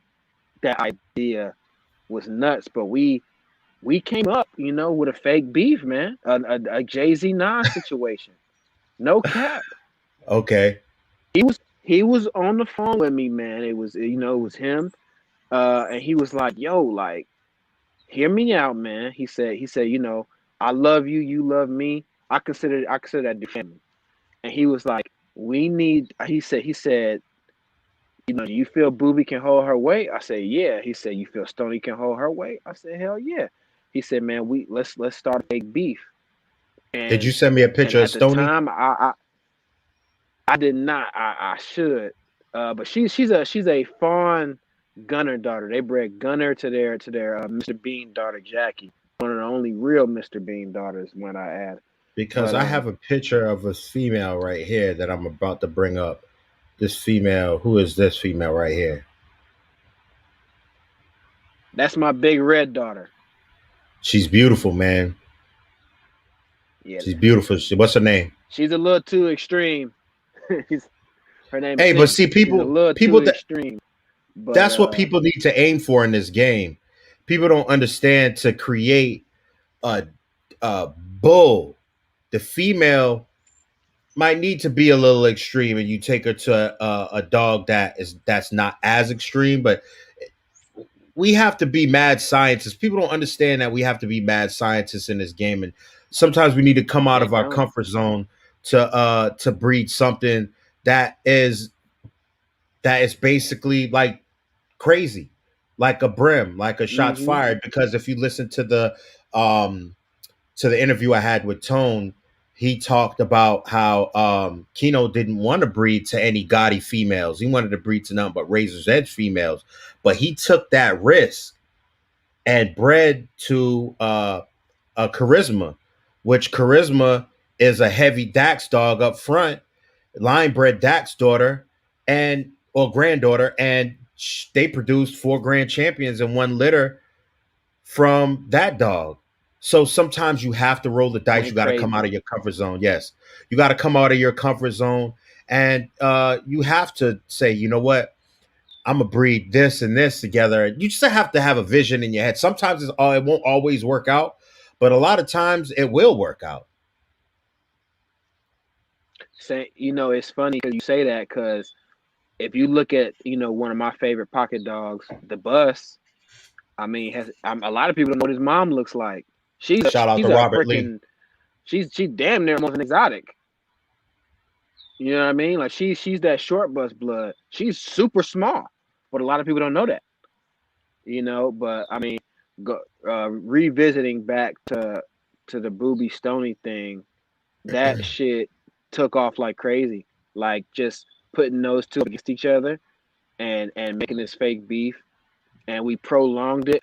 that idea was nuts, but we came up, with a fake beef, man, a Jay-Z Nas situation. No cap. Okay. He was on the phone with me, man. It was him. And he was like, yo, like, hear me out, man. He said, I love you, you love me. I consider that the family. And he was like, he said, do you feel Booby can hold her weight? I said, yeah. He said, you feel Stony can hold her weight? I said, hell yeah. He said, man, let's start a fake beef. Did you And send me a and picture of at the Stony? time, I did not. I should. But she's a fawn Gunner daughter. They bred Gunner to their Mr. Bean daughter Jackie, one of the only real Mr. Bean daughters, when I add. Because But I have a picture of a female right here that I'm about to bring up. This female, who is this female right here? that's my big red daughter. She's beautiful, man. Yeah, She's beautiful. What's her name? she's a little too extreme. Her name is Hey, but Cindy. see, She's a little too people that extreme. But that's what people need to aim for in this game. People don't understand to create a bull. The female might need to be a little extreme, and you take her to a dog that's not as extreme. But we have to be mad scientists. People don't understand that we have to be mad scientists in this game, and sometimes we need to come out they of our don't. comfort zone to breed something that is that is basically like crazy, like a brim, like a shots Hmm. fired. Because if you listen um to the interview I had with Tone, he talked about how Keno didn't want to breed to any gaudy females. He wanted to breed to nothing but razor's edge females. But he took that risk and bred to a charisma, which charisma is a heavy Dax dog up front, line bred Dax daughter and or granddaughter, and they produced 4 grand champions in one litter from that dog. So sometimes you have to roll the dice. Went You got to come out crazy. of your comfort zone. Yes, you got to come out of your comfort zone, and you have to say, you know what, I'm gonna breed this and this together. You just have to have a vision in your head. Sometimes it won't always work out, but a lot of times it will work out. It's funny because you say that, because if you look at one of my favorite pocket dogs, the Bus. I mean, a lot of people don't know what his mom looks like. She's a, Shout out she's to a Robert Lee. freaking she's damn near almost an exotic. You know what I mean? Like she's that short bus blood. She's super small, but a lot of people don't know that. But I mean, revisiting back to the Booby Stony thing, that shit took off like crazy. Like just putting those two against each other and making this fake beef, and we prolonged it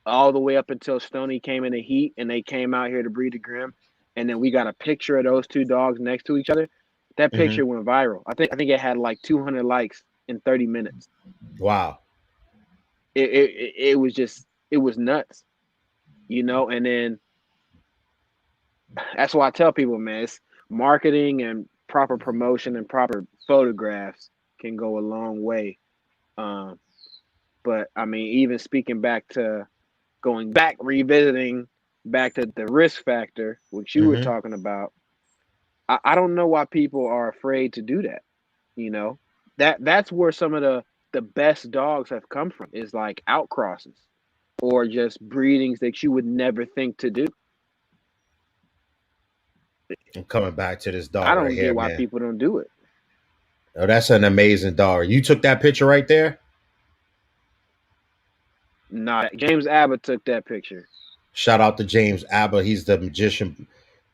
all the way up until Stony came in the heat and they came out here to breed the Grim, and then we got a picture of those two dogs next to each other. That Hmm. picture went viral. I think it had like 200 likes in 30 minutes. Wow. It was just, it was nuts, and then that's why I tell people, man, it's marketing and proper promotion and proper photographs can go a long way. Um, but I mean, even speaking back to going back, revisiting back to the risk factor, which you were Hmm. talking about, I don't know why people are afraid to do that. You know, that's where some of the best dogs have come from, is like outcrosses or just breedings that you would never think to do. I'm coming back to this I dog right don't here, get why man. people don't do it. Oh, that's an amazing dog. You took that picture right there. Nah, James Abbott took that picture. Shout out to James Abba. He's the magician.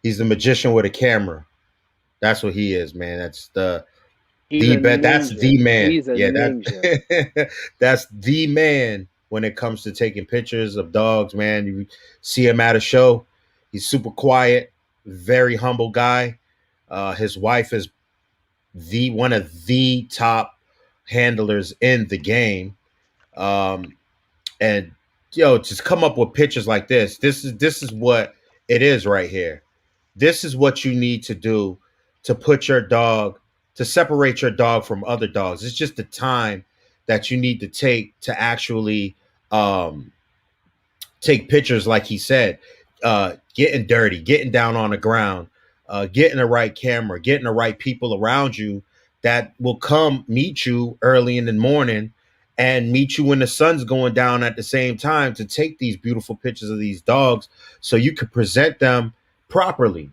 He's the magician with a camera. That's what he is, man. He's a That's ninja. the man. He's a Yeah, ninja. that's the man when it comes to taking pictures of dogs, man. You see him at a show. He's super quiet, very humble guy. His wife is the one of the top handlers in the game. And just come up with pictures like this. This is what it is right here. This is what you need to do to put your dog to separate your dog from other dogs. It's just the time that you need to take to actually um, take pictures, like he said, getting dirty, getting down on the ground, getting the right camera, getting the right people around you that will come meet you early in the morning and meet you when the sun's going down at the same time to take these beautiful pictures of these dogs so you can present them properly.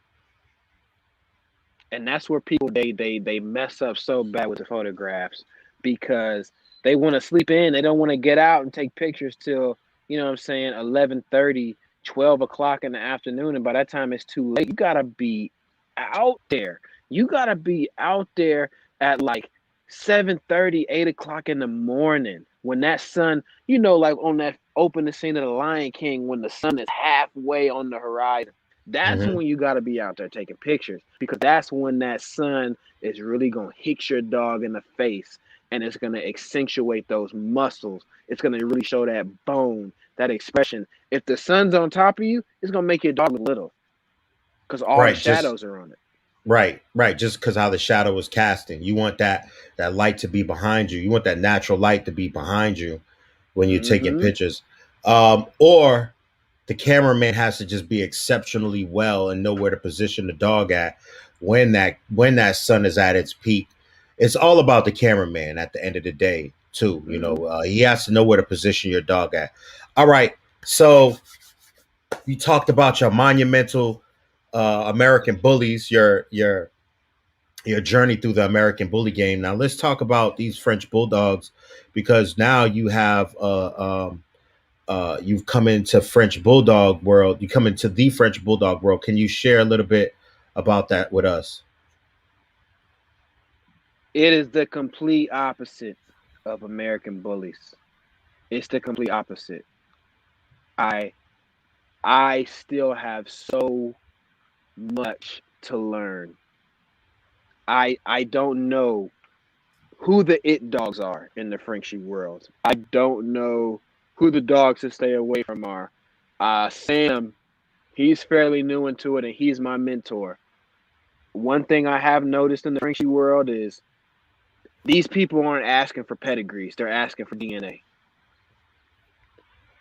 And that's where people they mess up so bad with the photographs because they want to sleep in. They don't want to get out and take pictures till, you know what I'm saying, 11:30, 12 o'clock in the afternoon. And by that time it's too late. You gotta be out there. You gotta be out there at like 7:30, 8 o'clock in the morning when that sun, like on that opening scene of the Lion King, when the sun is halfway on the horizon. That's Mm-hmm. when you got to be out there taking pictures because that's when that sun is really going to hit your dog in the face and it's going to accentuate those muscles. It's going to really show that bone, that expression. If the sun's on top of you, it's going to make your dog look little because all the Right, just shadows are on it. right. Just because how the shadow was casting, you want that light to be behind you. You want that natural light to be behind you when you're taking Mm-hmm. pictures. Or the cameraman has to just be exceptionally well and know where to position the dog at when that sun is at its peak. It's all about the cameraman at the end of the day, too. Mm-hmm. He has to know where to position your dog at. All right, so you talked about your monumental American bullies, your journey through the American bully game. Now let's talk about these French bulldogs because now you've come into French bulldog world. You come into the French bulldog world. Can you share a little bit about that with us? It is the complete opposite of American bullies. It's the complete opposite. I I still have so much to learn. I don't know who the it dogs are in the Frenchie world. I don't know who the dogs to stay away from are. Sam, he's fairly new into it, and he's my mentor. One thing I have noticed in the Frenchie world is these people aren't asking for pedigrees; they're asking for DNA.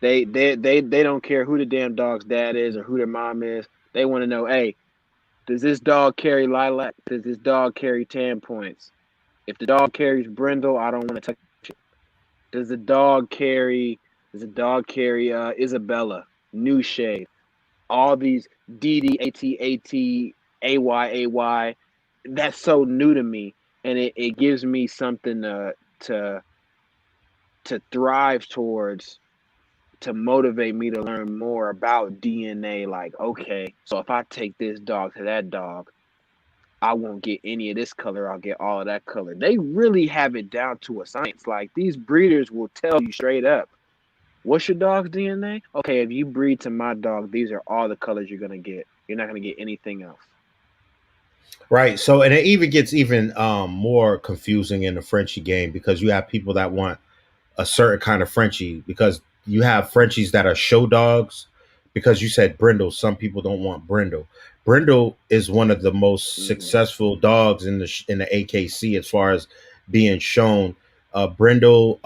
They don't care who the damn dog's dad is or who their mom is. They want to know, hey, does this dog carry lilac? Does this dog carry tan points? If the dog carries brindle, I don't want to touch it. Does the dog carry? Does the dog carry Isabella, New Shade, all these DDATATAYAY? That's so new to me, and it gives me something to to thrive towards, to motivate me to learn more about DNA. Like, okay, so if I take this dog to that dog, I won't get any of this color. I'll get all of that color. They really have it down to a science. Like these breeders will tell you straight up, what's your dog's DNA? Okay, if you breed to my dog, these are all the colors you're gonna get. You're not gonna get anything else. Right. So, and it even gets even more confusing in the Frenchie game because you have people that want a certain kind of Frenchie because you have Frenchies that are show dogs because you said brindle. Some people don't want brindle. Brindle is one of the most Mm-hmm. successful dogs in the AKC as far as being shown. Brindle,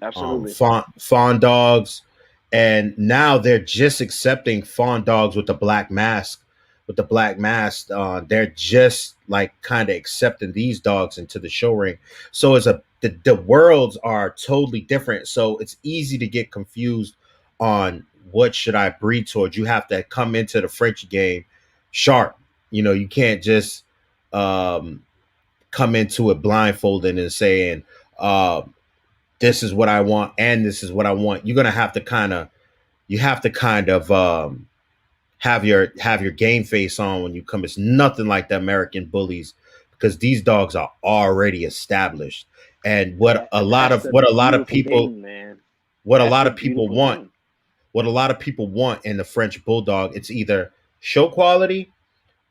Absolutely. fawn dogs, and now they're just accepting fawn dogs with the black mask. With the black mask, they're just like kind of accepting these dogs into the show ring. So the worlds are totally different. So it's easy to get confused on what should I breed towards. You have to come into the French game sharp. You can't just um, come into it blindfolded and saying, uh, "This is what I want," and this is what I want. You're gonna have to kind of have your game face on when you come. It's nothing like the American bullies because these dogs are already established. And what a lot That's of the what a lot of beautiful people thing, man. what a That's lot the of people beautiful want thing. what a lot of people want in the French bulldog, it's either show quality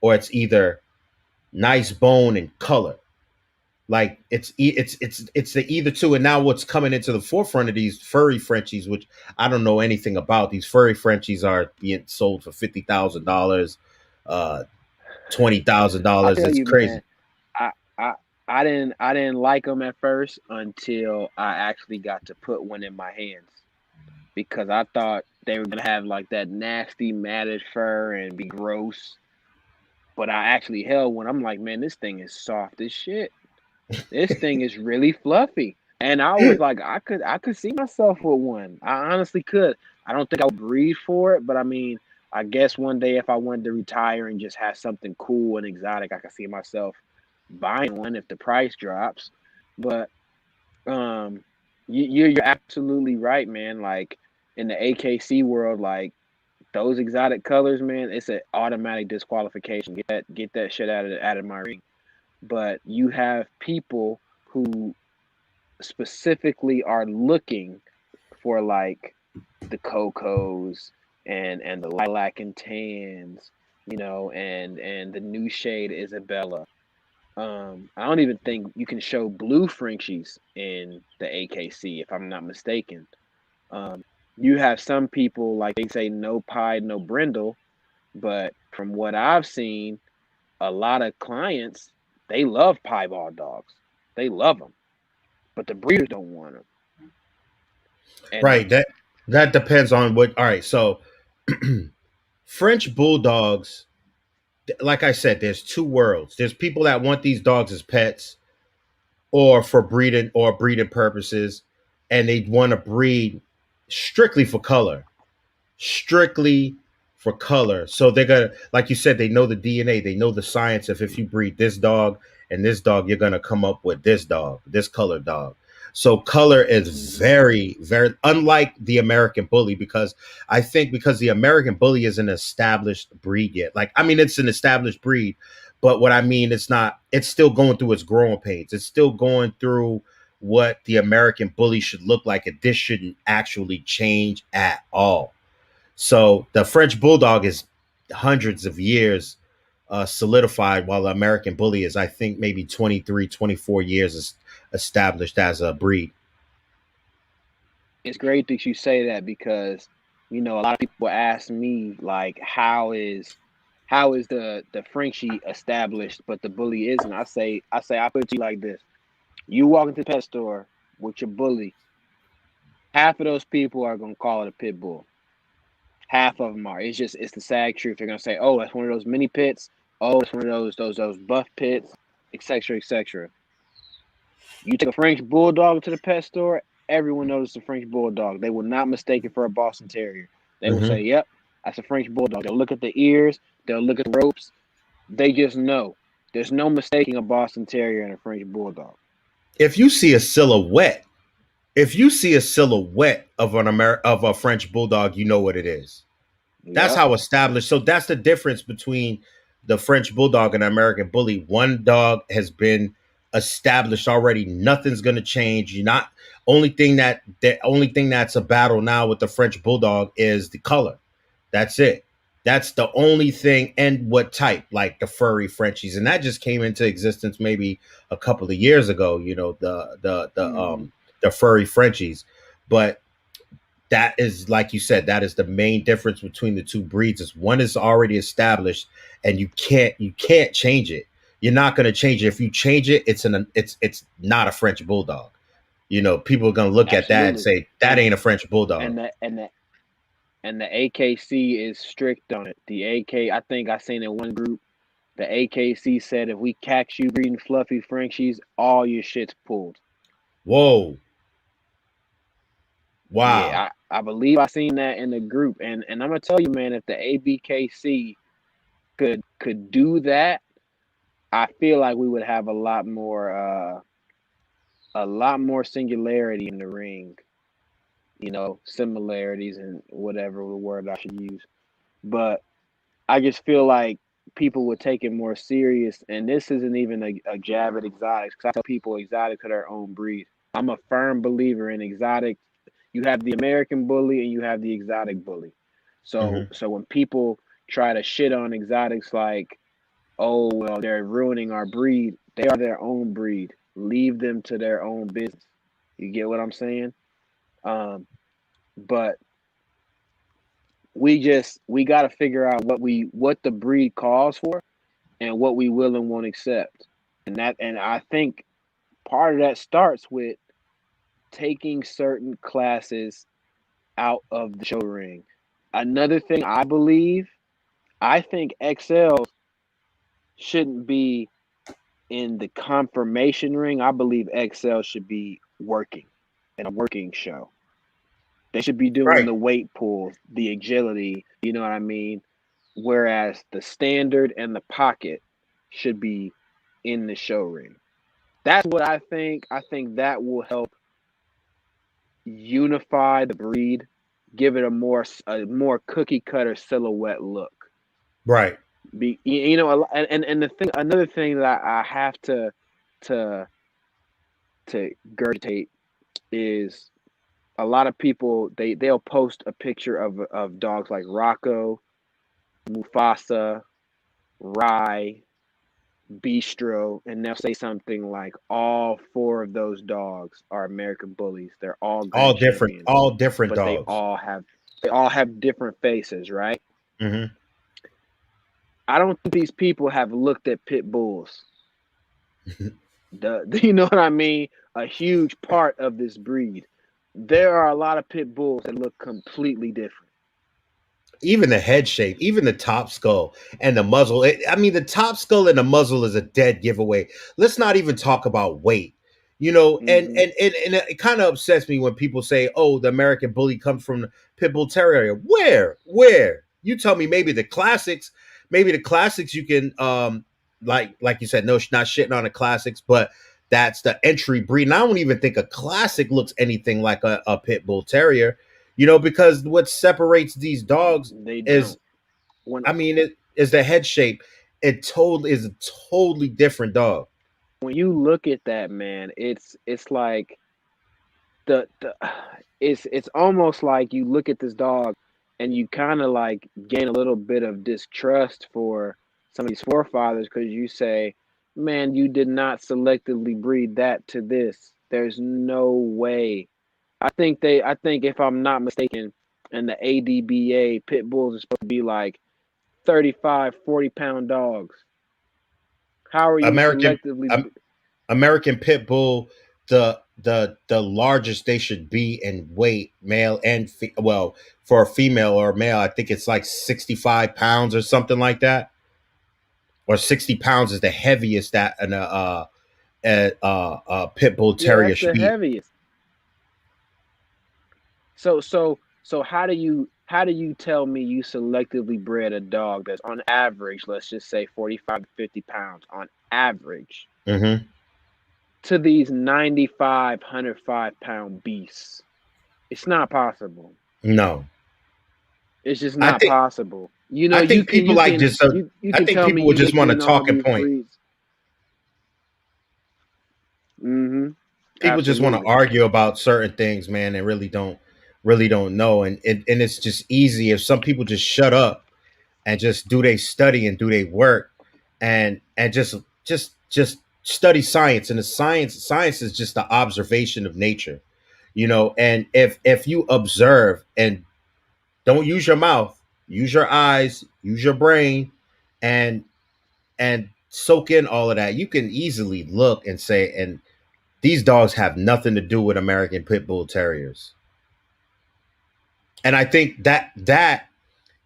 or it's either nice bone and color. Like it's the either two. And now what's coming into the forefront of these furry Frenchies, which I don't know anything about. These furry Frenchies are being sold for $50,000, I $20,000. tell It's you, crazy. man, I I I didn't like them at first until I actually got to put one in my hands because I thought they were gonna have like that nasty matted fur and be gross. But I actually held one. I'm like, man, this thing is soft as shit. This thing is really fluffy. And I was like, I could see myself with one. I honestly could. I don't think I would breed for it, but I mean, I guess one day if I wanted to retire and just have something cool and exotic, I could see myself buying one if the price drops. But um, you're absolutely right, man. Like in the AKC world, like those exotic colors, man, it's an automatic disqualification. Get that shit out of my ring. But you have people who specifically are looking for like the cocos and the lilac and tans, and the new shade Isabella. I don't even think you can show blue Frenchies in the AKC if I'm not mistaken. You have some people like they say no pied, no brindle, but from what I've seen, a lot of clients they love piebald dogs. They love them, but the breeders don't want them. And Right. That depends on what. All right. So French bulldogs, like I said, there's two worlds. There's people that want these dogs as pets or for breeding purposes, and they want to breed strictly for color, strictly for color. So they're gonna, like you said, they know the DNA, they know the science of if you breed this dog and this dog, you're gonna come up with this dog, this color dog. So color is mhm, very, very unlike the American Bully because I think because the American Bully is an established breed yet. Like I mean, it's an established breed, but what I mean, it's not. It's still going through its growing pains. It's still going through what the American Bully should look like, and this shouldn't actually change at all. So the French Bulldog is hundreds of years solidified, while the American Bully is, I think, maybe 23, 24 years established as a breed. it's great that you say that because a lot of people ask me like how is the Frenchie established but the bully isn't. I put it to you like this. You walk into the pet store with your bully, half of those people are gonna call it a pit bull. Half of them are. It's the sad truth. They're gonna say, "Oh, that's one of those mini pits. Oh, it's one of those buff pits, etc., etc." You take a French bulldog to the pet store, everyone knows it's a French bulldog. They will not mistake it for a Boston Terrier. They will say, Mm-hmm. "Yep, that's a French bulldog." They'll look at the ears. They'll look at the ropes. They just know. There's no mistaking a Boston Terrier and a French bulldog. If you see a silhouette, if you see a silhouette of of a French Bulldog, you know what it is. That's Yep. how established. So that's the difference between the French Bulldog and the American Bully. One dog has been established already. Nothing's going to change. You're not the only thing that's a battle now with the French Bulldog is the color. That's it. That's the only thing, and what type, like the furry Frenchies, and that just came into existence maybe a couple of years ago. You know, Hmm. the furry Frenchies, but that is like you said, that is the main difference between the two breeds. Is one is already established, and you can't change it. You're not going to change it. If you change it, it's not a French Bulldog. You know, people are going to look at that and Absolutely. say that And ain't a French Bulldog. and the and the and the AKC is strict on it. The AK, I think I seen in one group, the AKC said if we catch you breeding fluffy Frenchies, all your shit's pulled. Whoa, wow. Yeah, I believe I seen that in the group, and I'm gonna tell you, man, if the ABKC could do that, I feel like we would have a lot more singularity in the ring. Similarities and whatever word I should use. But I just feel like people would take it more serious, and this isn't even a jab at exotics. Because I tell people exotics are their own breed. I'm a firm believer in exotic. You have the American bully and you have the exotic bully. So Hmm. so when people try to shit on exotics like, oh well, they're ruining our breed, they are their own breed. leave them to their own business. You get what I'm saying? Um, but we got to figure out what the breed calls for and what we will and won't accept. And I think part of that starts with taking certain classes out of the show ring. Another thing I think XL shouldn't be in the confirmation ring. I believe XL should be working in a working show. They should be doing Right. the weight pulls, the agility, you know what I mean? Whereas the standard and the pocket should be in the show ring. That's what I think. I think that will help unify the breed, give it a more cookie cutter silhouette look. Right. And the thing, another thing that I have to gurgitate is a lot of people they'll post a picture of dogs like Rocco, Mufasa, Rye, Bistro, and they'll say something like all four of those dogs are American bullies. They're all grand champions, All different but dogs. they all have different faces, right? Hmm. I don't think these people have looked at pit bulls. You know what I mean? A huge part of this breed. There are a lot of pit bulls that look completely different. Even the head shape, even the top skull and the muzzle. I mean, the top skull and the muzzle is a dead giveaway. Let's not even talk about weight. You know, Hmm. and it kind of upsets me when people say, "Oh, the American Bully comes from the Pit Bull Terrier." Where? You tell me. Maybe the classics. You can, like you said, no, not shitting on the classics, but that's the entry breed. And I don't even think a classic looks anything like a Pit Bull Terrier. You know, because what separates these dogs They is, don't. When I mean, it is the head shape. It totally is a totally different dog. when you look at that, man, it's like the it's almost like you look at this dog and you kind of like gain a little bit of distrust for some of these forefathers because you say, man, you did not selectively breed that to this. There's no way. I think if I'm not mistaken, in the ADBA, pit bulls are supposed to be like 35, 40 pound dogs. How are you American selectively? um, American Pit Bull, the largest they should be in weight, male and well, for a female or a male, I think it's like 65 pounds or something like that, or 60 pounds is the heaviest that a Pit Bull Yeah, Terrier that's should the be. heaviest. So how do you tell me you selectively bred a dog that's on average, let's just say 45 to 50 pounds on average, Hmm. to these 95, 105 pound beasts? It's not possible. No, It's just I not think possible. You know, I you think can people you like can just. you I can think tell me people would you just want to making all talk and these point. breeds. Mm-hmm. People just want to Absolutely. argue about certain things, man, and really don't know. And it's just easy if some people just shut up and just do their study and do their work, and just study science. And the science is just the observation of nature, you know. And if you observe and don't use your mouth, use your eyes, use your brain, and soak in all of that, you can easily look and say, and these dogs have nothing to do with American Pit Bull Terriers. And I think that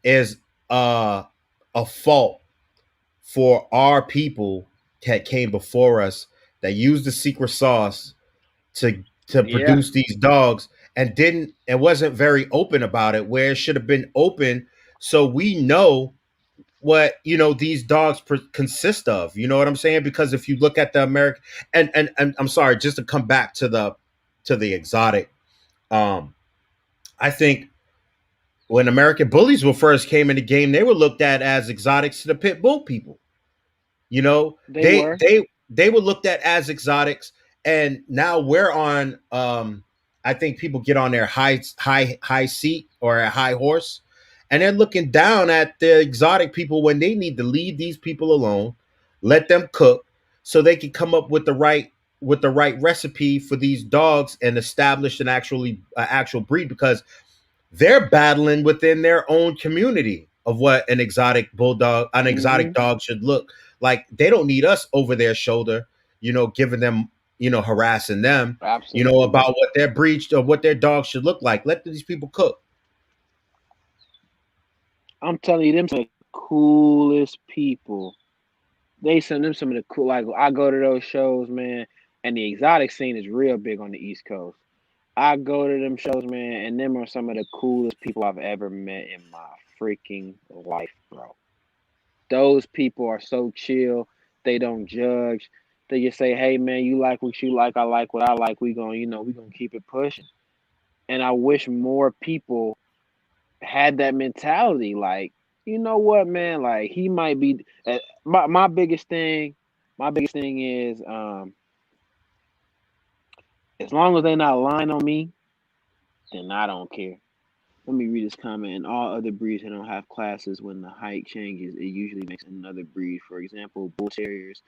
is uh, a fault for our people that came before us that used the secret sauce to Yeah, produce these dogs and wasn't very open about it, where it should have been open, so we know what, these dogs consist of. You know what I'm saying? Because if you look at the American, and I'm sorry, just to come back to the exotic, um I think when American bullies were first came in the game, they were looked at as exotics to the pit bull people. You know, they were. they were looked at as exotics, and now we're on. I think people get on their high seat or a high horse, and they're looking down at the exotic people when they need to leave these people alone, let them cook, so they can come up with the right. with the right recipe for these dogs and establish an actual breed, because they're battling within their own community of what an exotic Hmm. dog should look like. They don't need us over their shoulder, giving them, harassing them, Absolutely. about what their breed or what their dog should look like. Let these people cook. I'm telling you, them some of the coolest people. They send them some of the cool. Like I go to those shows, man, and the exotic scene is real big on the East Coast. I go to them shows, man, and them are some of the coolest people I've ever met in my freaking life, bro. Those people are so chill. They don't judge. They just say, "Hey, man, you like what you like. I like what I like. We gonna keep it pushing." And I wish more people had that mentality. Like, you know what, man? Like, he might be. My biggest thing. My biggest thing is, as long as they not lying on me, then I don't care. Let me read this comment. In all other breeds that don't have classes, when the height changes, it usually makes another breed. For example, bull terriers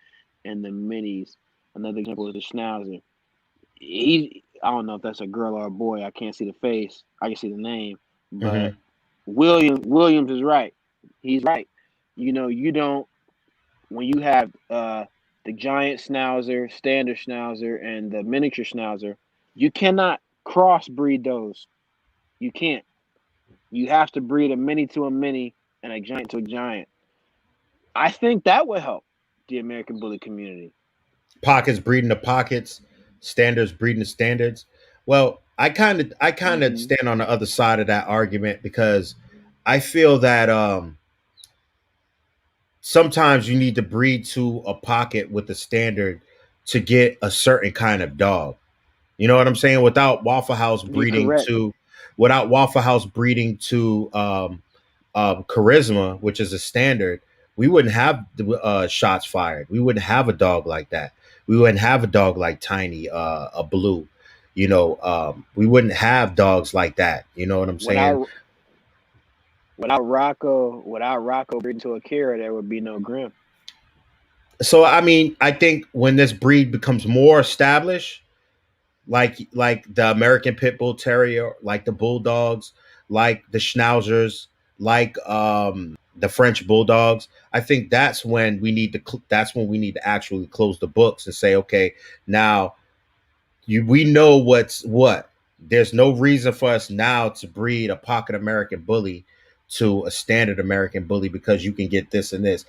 and the minis. Another example is the schnauzer. I don't know if that's a girl or a boy. I can't see the face. I can see the name. But Hmm. Williams is right. He's right. You don't when you have the giant schnauzer, standard schnauzer, and the miniature schnauzer, you cannot crossbreed those. You can't. You have to breed a mini to a mini and a giant to a giant. I think that would help the American Bully community. Pockets breeding the pockets, standards breeding the standards. Well, I kind of Hmm. stand on the other side of that argument, because I feel that sometimes you need to breed to a pocket with a standard to get a certain kind of dog. You know what I'm saying? You're correct. Without Waffle House breeding to charisma, which is a standard, we wouldn't have the shots fired. We wouldn't have a dog like that. We wouldn't have a dog like Tiny, a Blue. We wouldn't have dogs like that. You know what I'm saying? Without without Rocco breeding to Akira, there would be no Grim. So I mean, I think when this breed becomes more established, like the American Pit Bull Terrier, like the Bulldogs, like the Schnauzers, like the French Bulldogs. I think that's when we need to actually close the books and say, okay, now we know what's what. There's no reason for us now to breed a pocket American Bully to a standard American Bully, because you can get this and this.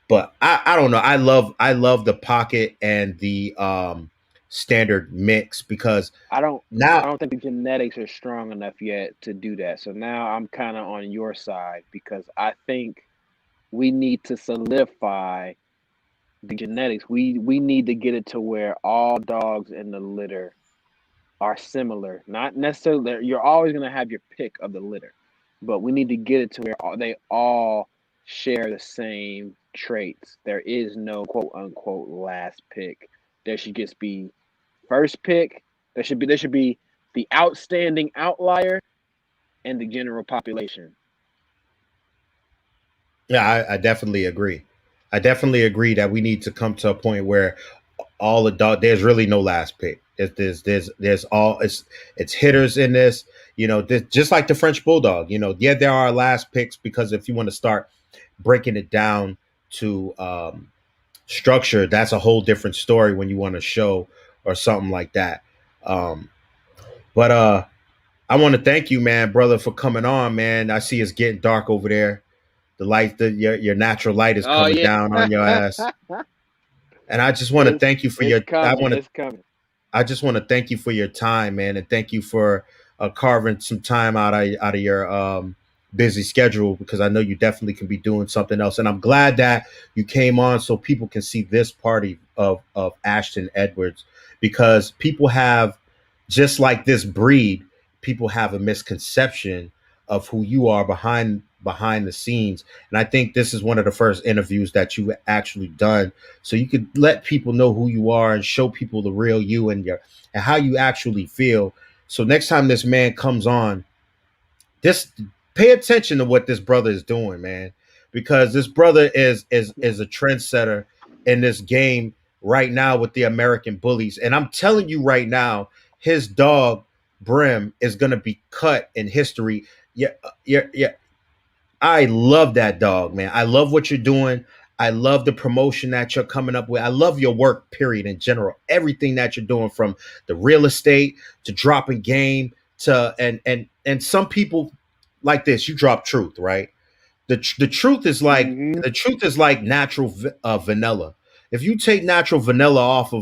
But I don't know. I love the pocket and the standard mix, because I don't now I don't think the genetics are strong enough yet to do that. So now I'm kind of on your side because I think we need to solidify the genetics. We need to get it to where all dogs in the litter are similar. Not necessarily you're always going to have your pick of the litter, but we need to get it to where they all share the same traits. There is no quote unquote last pick. There should just be first pick. There should be the outstanding outlier and the general population. yeah, I definitely agree. I definitely agree that we need to come to a point where all the dog there's really no last pick. There's all it's hitters in this. Just like the French Bulldog. Yeah, there are last picks, because if you want to start breaking it down to structure, that's a whole different story when you want to show or something like that. Um, but I want to thank you, man, brother, for coming on, man. I see it's getting dark over there. The light, your natural light is Oh coming yeah, down on your ass. And I just want to it's thank you for it's your. coming. It's coming. I just want to thank you for your time, man, and thank you for carving some time out of your busy schedule, because I know you definitely can be doing something else. And I'm glad that you came on so people can see this party of Ashton Edwards, because people have, just like this breed, people have a misconception of who you are behind the scenes. And I think this is one of the first interviews that you've actually done, so you could let people know who you are and show people the real you and how you actually feel. So next time this man comes on, just pay attention to what this brother is doing, man, because this brother is a trendsetter in this game, right now with the American bullies. And I'm telling you right now, his dog Brim is gonna be cut in history. Yeah, yeah, yeah. I love that dog, man. I love what you're doing. I love the promotion that you're coming up with. I love your work, period, in general. Everything that you're doing, from the real estate to dropping game to and some people like this. You drop truth, right? The truth is like Mm-hmm. natural vanilla. If you take natural vanilla off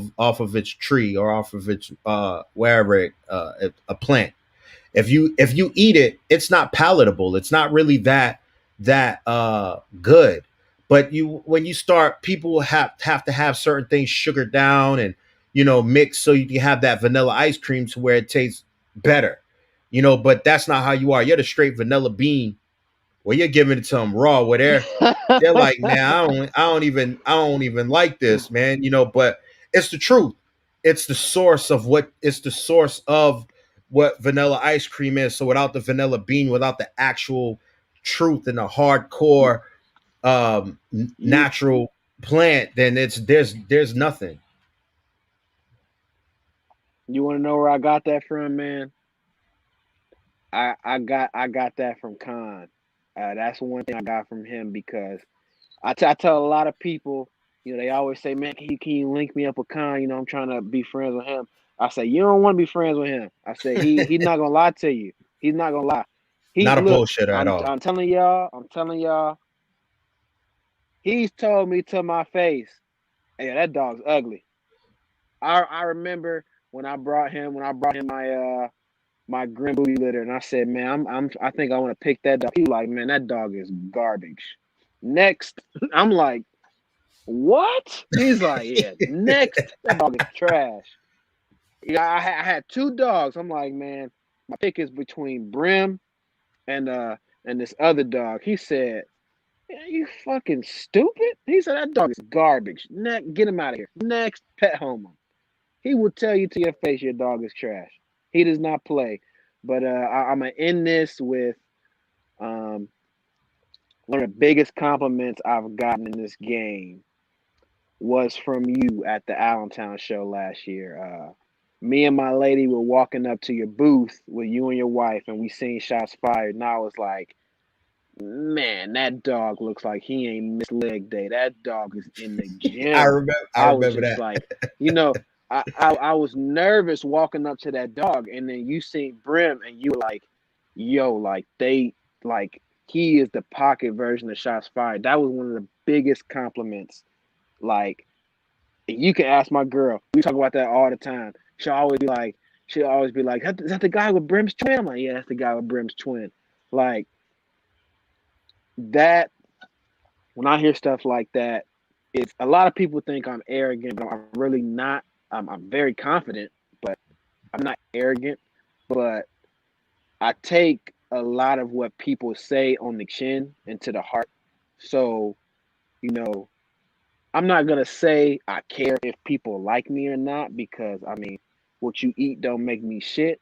of its tree or off of its wherever a plant, if you eat it, it's not palatable. It's not really that good. But you when you start, people have to have certain things sugared down and mixed so you can have that vanilla ice cream to where it tastes better. But that's not how you are. You're the straight vanilla bean where you're giving it to them raw, where they're like, man, I don't even like this, man. But it's the truth. It's the source of what vanilla ice cream is. So without the vanilla bean, without the actual truth and the hardcore you natural plant, then there's nothing. you want to know where I got that from, man? I got that from Khan. That's one thing I got from him because I tell a lot of people, they always say, man, can you link me up with Khan? I'm trying to be friends with him. I say, you don't want to be friends with him. I say, he's not gonna lie to you. He's not gonna lie. He Not a look, bullshitter at all. I'm telling y'all, he's told me to my face, hey, that dog's ugly. I remember when I brought him my Grim Booty litter, and I said, man, I think I want to pick that dog. He like, man, that dog is garbage. Next, I'm like, what? He's like, yeah. Next, that dog is trash. Yeah, I had two dogs. I'm like, man, my pick is between Brim and this other dog. He said, yeah, you fucking stupid. He said that dog is garbage. Get him out of here. Next, pet home him. He will tell you to your face your dog is trash. He does not play. But I'm gonna end this with um, one of the biggest compliments I've gotten in this game was from you at the Allentown show last year. Me and my lady were walking up to your booth with you and your wife, and we seen shots fired. And I was like, man, that dog looks like he ain't missed leg day. That dog is in the I gym. remember. I I was remember just that. like, you know, I was nervous walking up to that dog, and then you seen Brim, and you were like, yo, like he is the pocket version of shots fired. That was one of the biggest compliments. Like, you can ask my girl. We talk about that all the time. She'll always be like, is that the guy with Brim's twin? I'm like, yeah, that's the guy with Brim's twin. Like that. When I hear stuff like that, it's a lot of people think I'm arrogant, but I'm really not. I'm very confident, but I'm not arrogant. But I take a lot of what people say on the chin and to the heart. So, you know, I'm not gonna say I care if people like me or not because I mean, what you eat don't make me shit.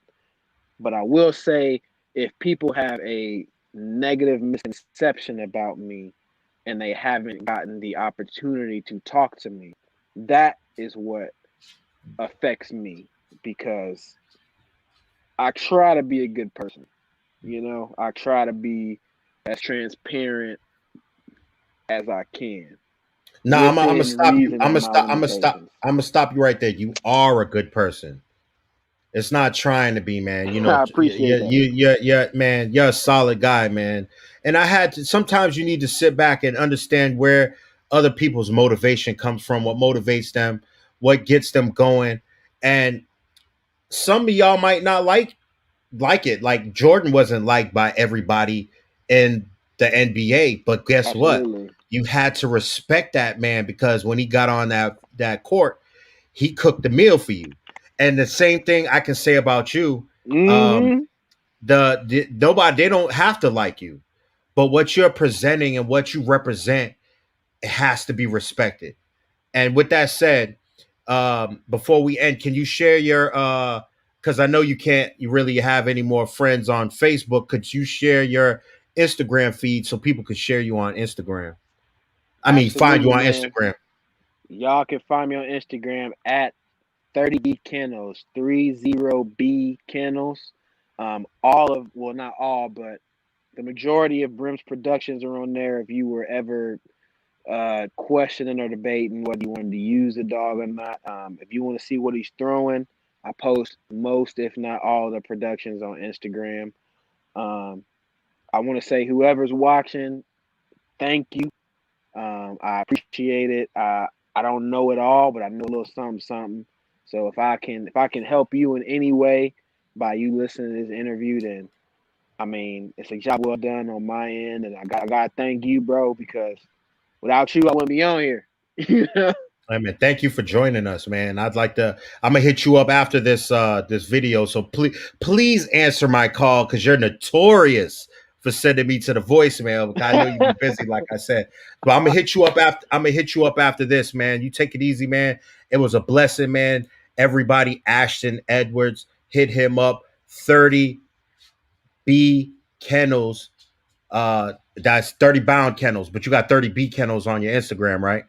But I will say if people have a negative misconception about me and they haven't gotten the opportunity to talk to me, that is what affects me because I try to be a good person. I try to be as transparent as I can No, I'm gonna within stop you. reason and my limitations. I'm gonna stop you right there. You are a good person. It's not trying to be, man. I appreciate that. Man. You're a solid guy, man. And I had to. Sometimes you need to sit back and understand where other people's motivation comes from, what motivates them, what gets them going, and some of y'all might not like it. Like Jordan wasn't liked by everybody in the NBA, but guess what? Absolutely. You had to respect that man because when he got on that court, he cooked the meal for you. And the same thing I can say about you. Um, Mm-hmm. nobody, they don't have to like you, but what you're presenting and what you represent, it has to be respected. And with that said, before we end, can you share your because I know you really have any more friends on Facebook. Could you share your Instagram feed so people could share you on Instagram? I mean, find you Absolutely, on man. Instagram. Y'all can find me on Instagram at 30B Kennels, 30B Kennels. Well, not all, but the majority of Brim's productions are on there. If you were ever questioning or debating whether you wanted to use the dog or not, if you want to see what he's throwing, I post most, if not all, the productions on Instagram. Um, I want to say, whoever's watching, thank you. I appreciate it. I don't know it all, but I know a little something, something. So if I can help you in any way by you listening to this interview, then I mean it's a job well done on my end, and I gotta thank you, bro, because without you, I wouldn't be on here. You know? I mean, thank you for joining us, man. I'm gonna hit you up after this video. So please answer my call because you're notorious for sending me to the voicemail. I know you've been busy, like I said. But I'm gonna hit you up after this, man. You take it easy, man. It was a blessing, man. Everybody, Ashton Edwards, hit him up. 30B Kennels. That's 30 bound kennels, but you got 30B Kennels on your Instagram, right?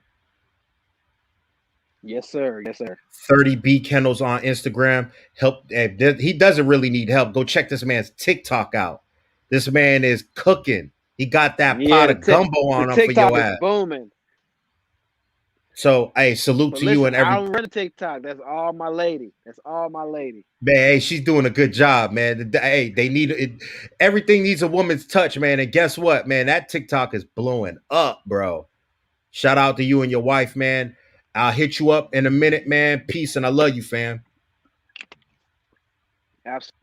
Yes, sir. Yes, sir. 30B Kennels on Instagram. Help. He doesn't really need help. Go check this man's TikTok out. This man is cooking. He got that Yeah, pot the of gumbo the on him for TikTok your is ass. booming. So, hey, salute But to you listen, and I every don't run a TikTok. That's all my lady. That's all my lady. man. Hey, she's doing a good job, man. Hey, they need it. Everything needs a woman's touch, man. And guess what, man? That TikTok is blowing up, bro. Shout out to you and your wife, man. I'll hit you up in a minute, man. Peace, and I love you, fam. Absolutely.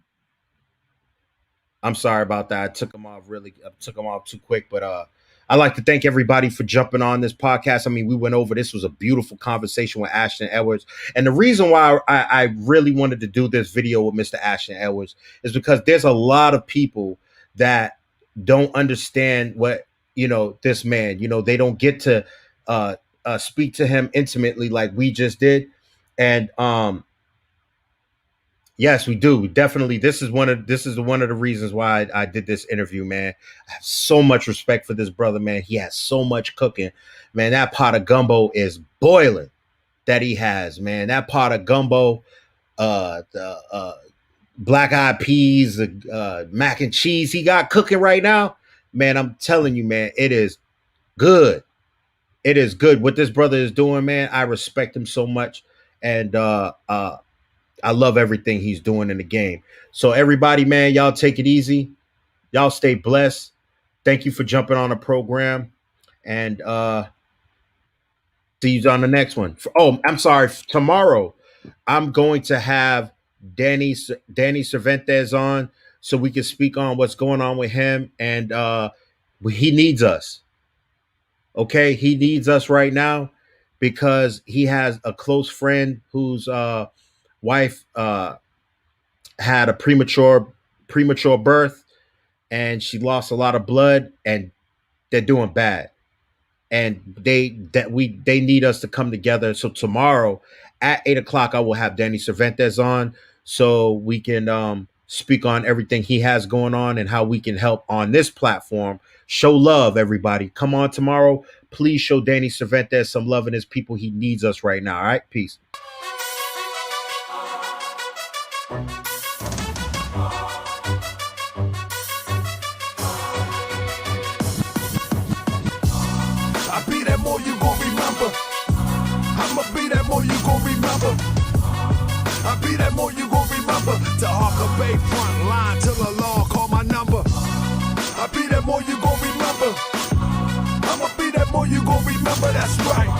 I'm sorry about that. I took him off too quick, but I'd like to thank everybody for jumping on this podcast. I mean, we went over this was a beautiful conversation with Ashton Edwards. And the reason why I really wanted to do this video with Mr. Ashton Edwards is because there's a lot of people that don't understand what, this man, they don't get to speak to him intimately like we just did. And yes, we do. Definitely. This is one of the reasons why I did this interview, man. I have so much respect for this brother, man. He has so much cooking. Man, that pot of gumbo is boiling that he has, man. That pot of gumbo, the black eyed peas, mac and cheese he got cooking right now. Man, I'm telling you, man, it is good. It is good. What this brother is doing, man, I respect him so much. And I love everything he's doing in the game. So everybody, man, y'all take it easy. Y'all stay blessed. Thank you for jumping on the program. And see you on the next one. Oh, I'm sorry. Tomorrow, I'm going to have Danny Cervantes on so we can speak on what's going on with him. And he needs us. Okay, he needs us right now because he has a close friend whose wife had a premature birth, and she lost a lot of blood, and they're doing bad. And they need us to come together. So tomorrow at 8 o'clock, I will have Danny Cervantes on so we can speak on everything he has going on and how we can help on this platform. Show love, everybody. Come on tomorrow. Please show Danny Cervantes some love and his people. He needs us right now. All right. Peace. I be that more you gon' remember. I'ma be that more you gon' remember. I be that more you gon' remember. To Harker Bay front line till the law call my number. I be that more you gon' remember. I'ma be that more you gon' remember. That's right.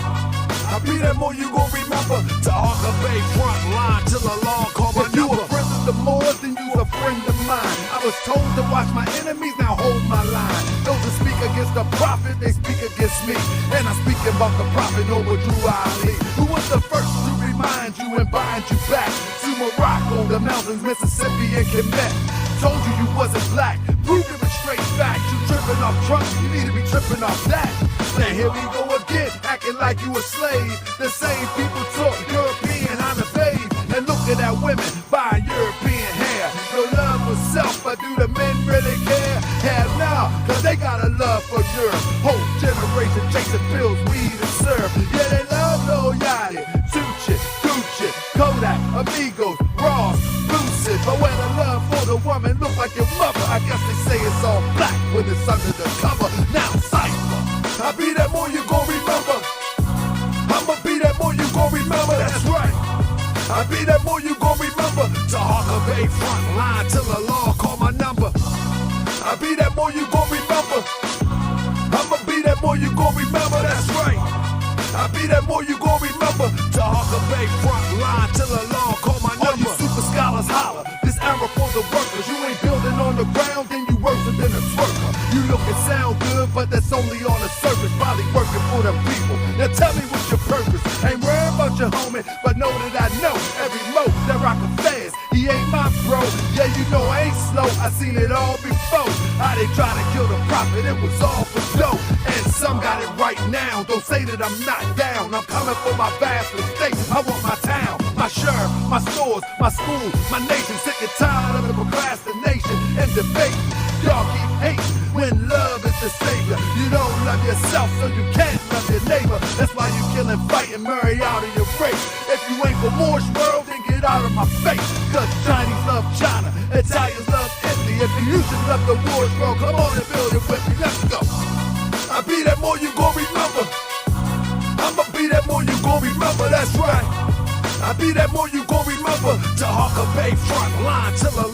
I be that more you gon' remember. To Harker Bay front line till the law call my number. You a friend of the Moors, then you a friend of mine. I was told to watch my enemies, now hold my line. Those that speak against the prophet, they speak against me. And I'm speaking about the prophet over Drew Ali, who was the first to remind you and bind you back to Morocco, the mountains, Mississippi, and Quebec. Told you you wasn't black, proved it with straight facts. You tripping off trunks, you need to be tripping off that. Now here we go again, acting like you a slave. The same people talk European, I'm a babe. And looking at women buying European hair. No love for self, but do the men really care? Hell no, cause they got a love for Europe. Whole generation chasing pills, weed and syrup. Yeah, they love no say it's all black when it's under the cover. Now cipher, I be that more you gon' remember. I'ma be that more you gon' remember, that's right. I be that more you gon' remember. To Harker Bay front line till the law call my number. I be that more you gon' remember. I'ma be that more you gon' remember, that's right. I be that more you gon' remember. To Harker Bay front line till the law call my number. All you super scholars holler, this era for the workers. You ain't building on the ground, then you worse than a twerker. You look and sound good, but that's only on the surface. Probably working for the people. Now tell me what's your purpose. Ain't worried about your homie, but know that I know every mo that rockin' fast. He ain't my bro. Yeah, you know I ain't slow. I seen it all before. How they try to kill the prophet, it was all for dough. And some got it right now. Don't say that I'm not down. I'm coming for my vast mistakes. I want my town, my sheriff, my stores, my school, my nation. Sick and tired of the procrastination and debate. Y'all keep hating when love is the savior. You don't love yourself, so you can't love your neighbor. That's why you killing, fighting, marry out of your race. If you ain't for Moore's world, then get out of my face. Cause Chinese love China, Italians love Italy. If you used to love the Moore's world, come on and build it with me. Let's go. I be that more you gon' remember. I'ma be that more you gon' remember, that's right. I be that more you gon' remember. To Harker Bay front line till the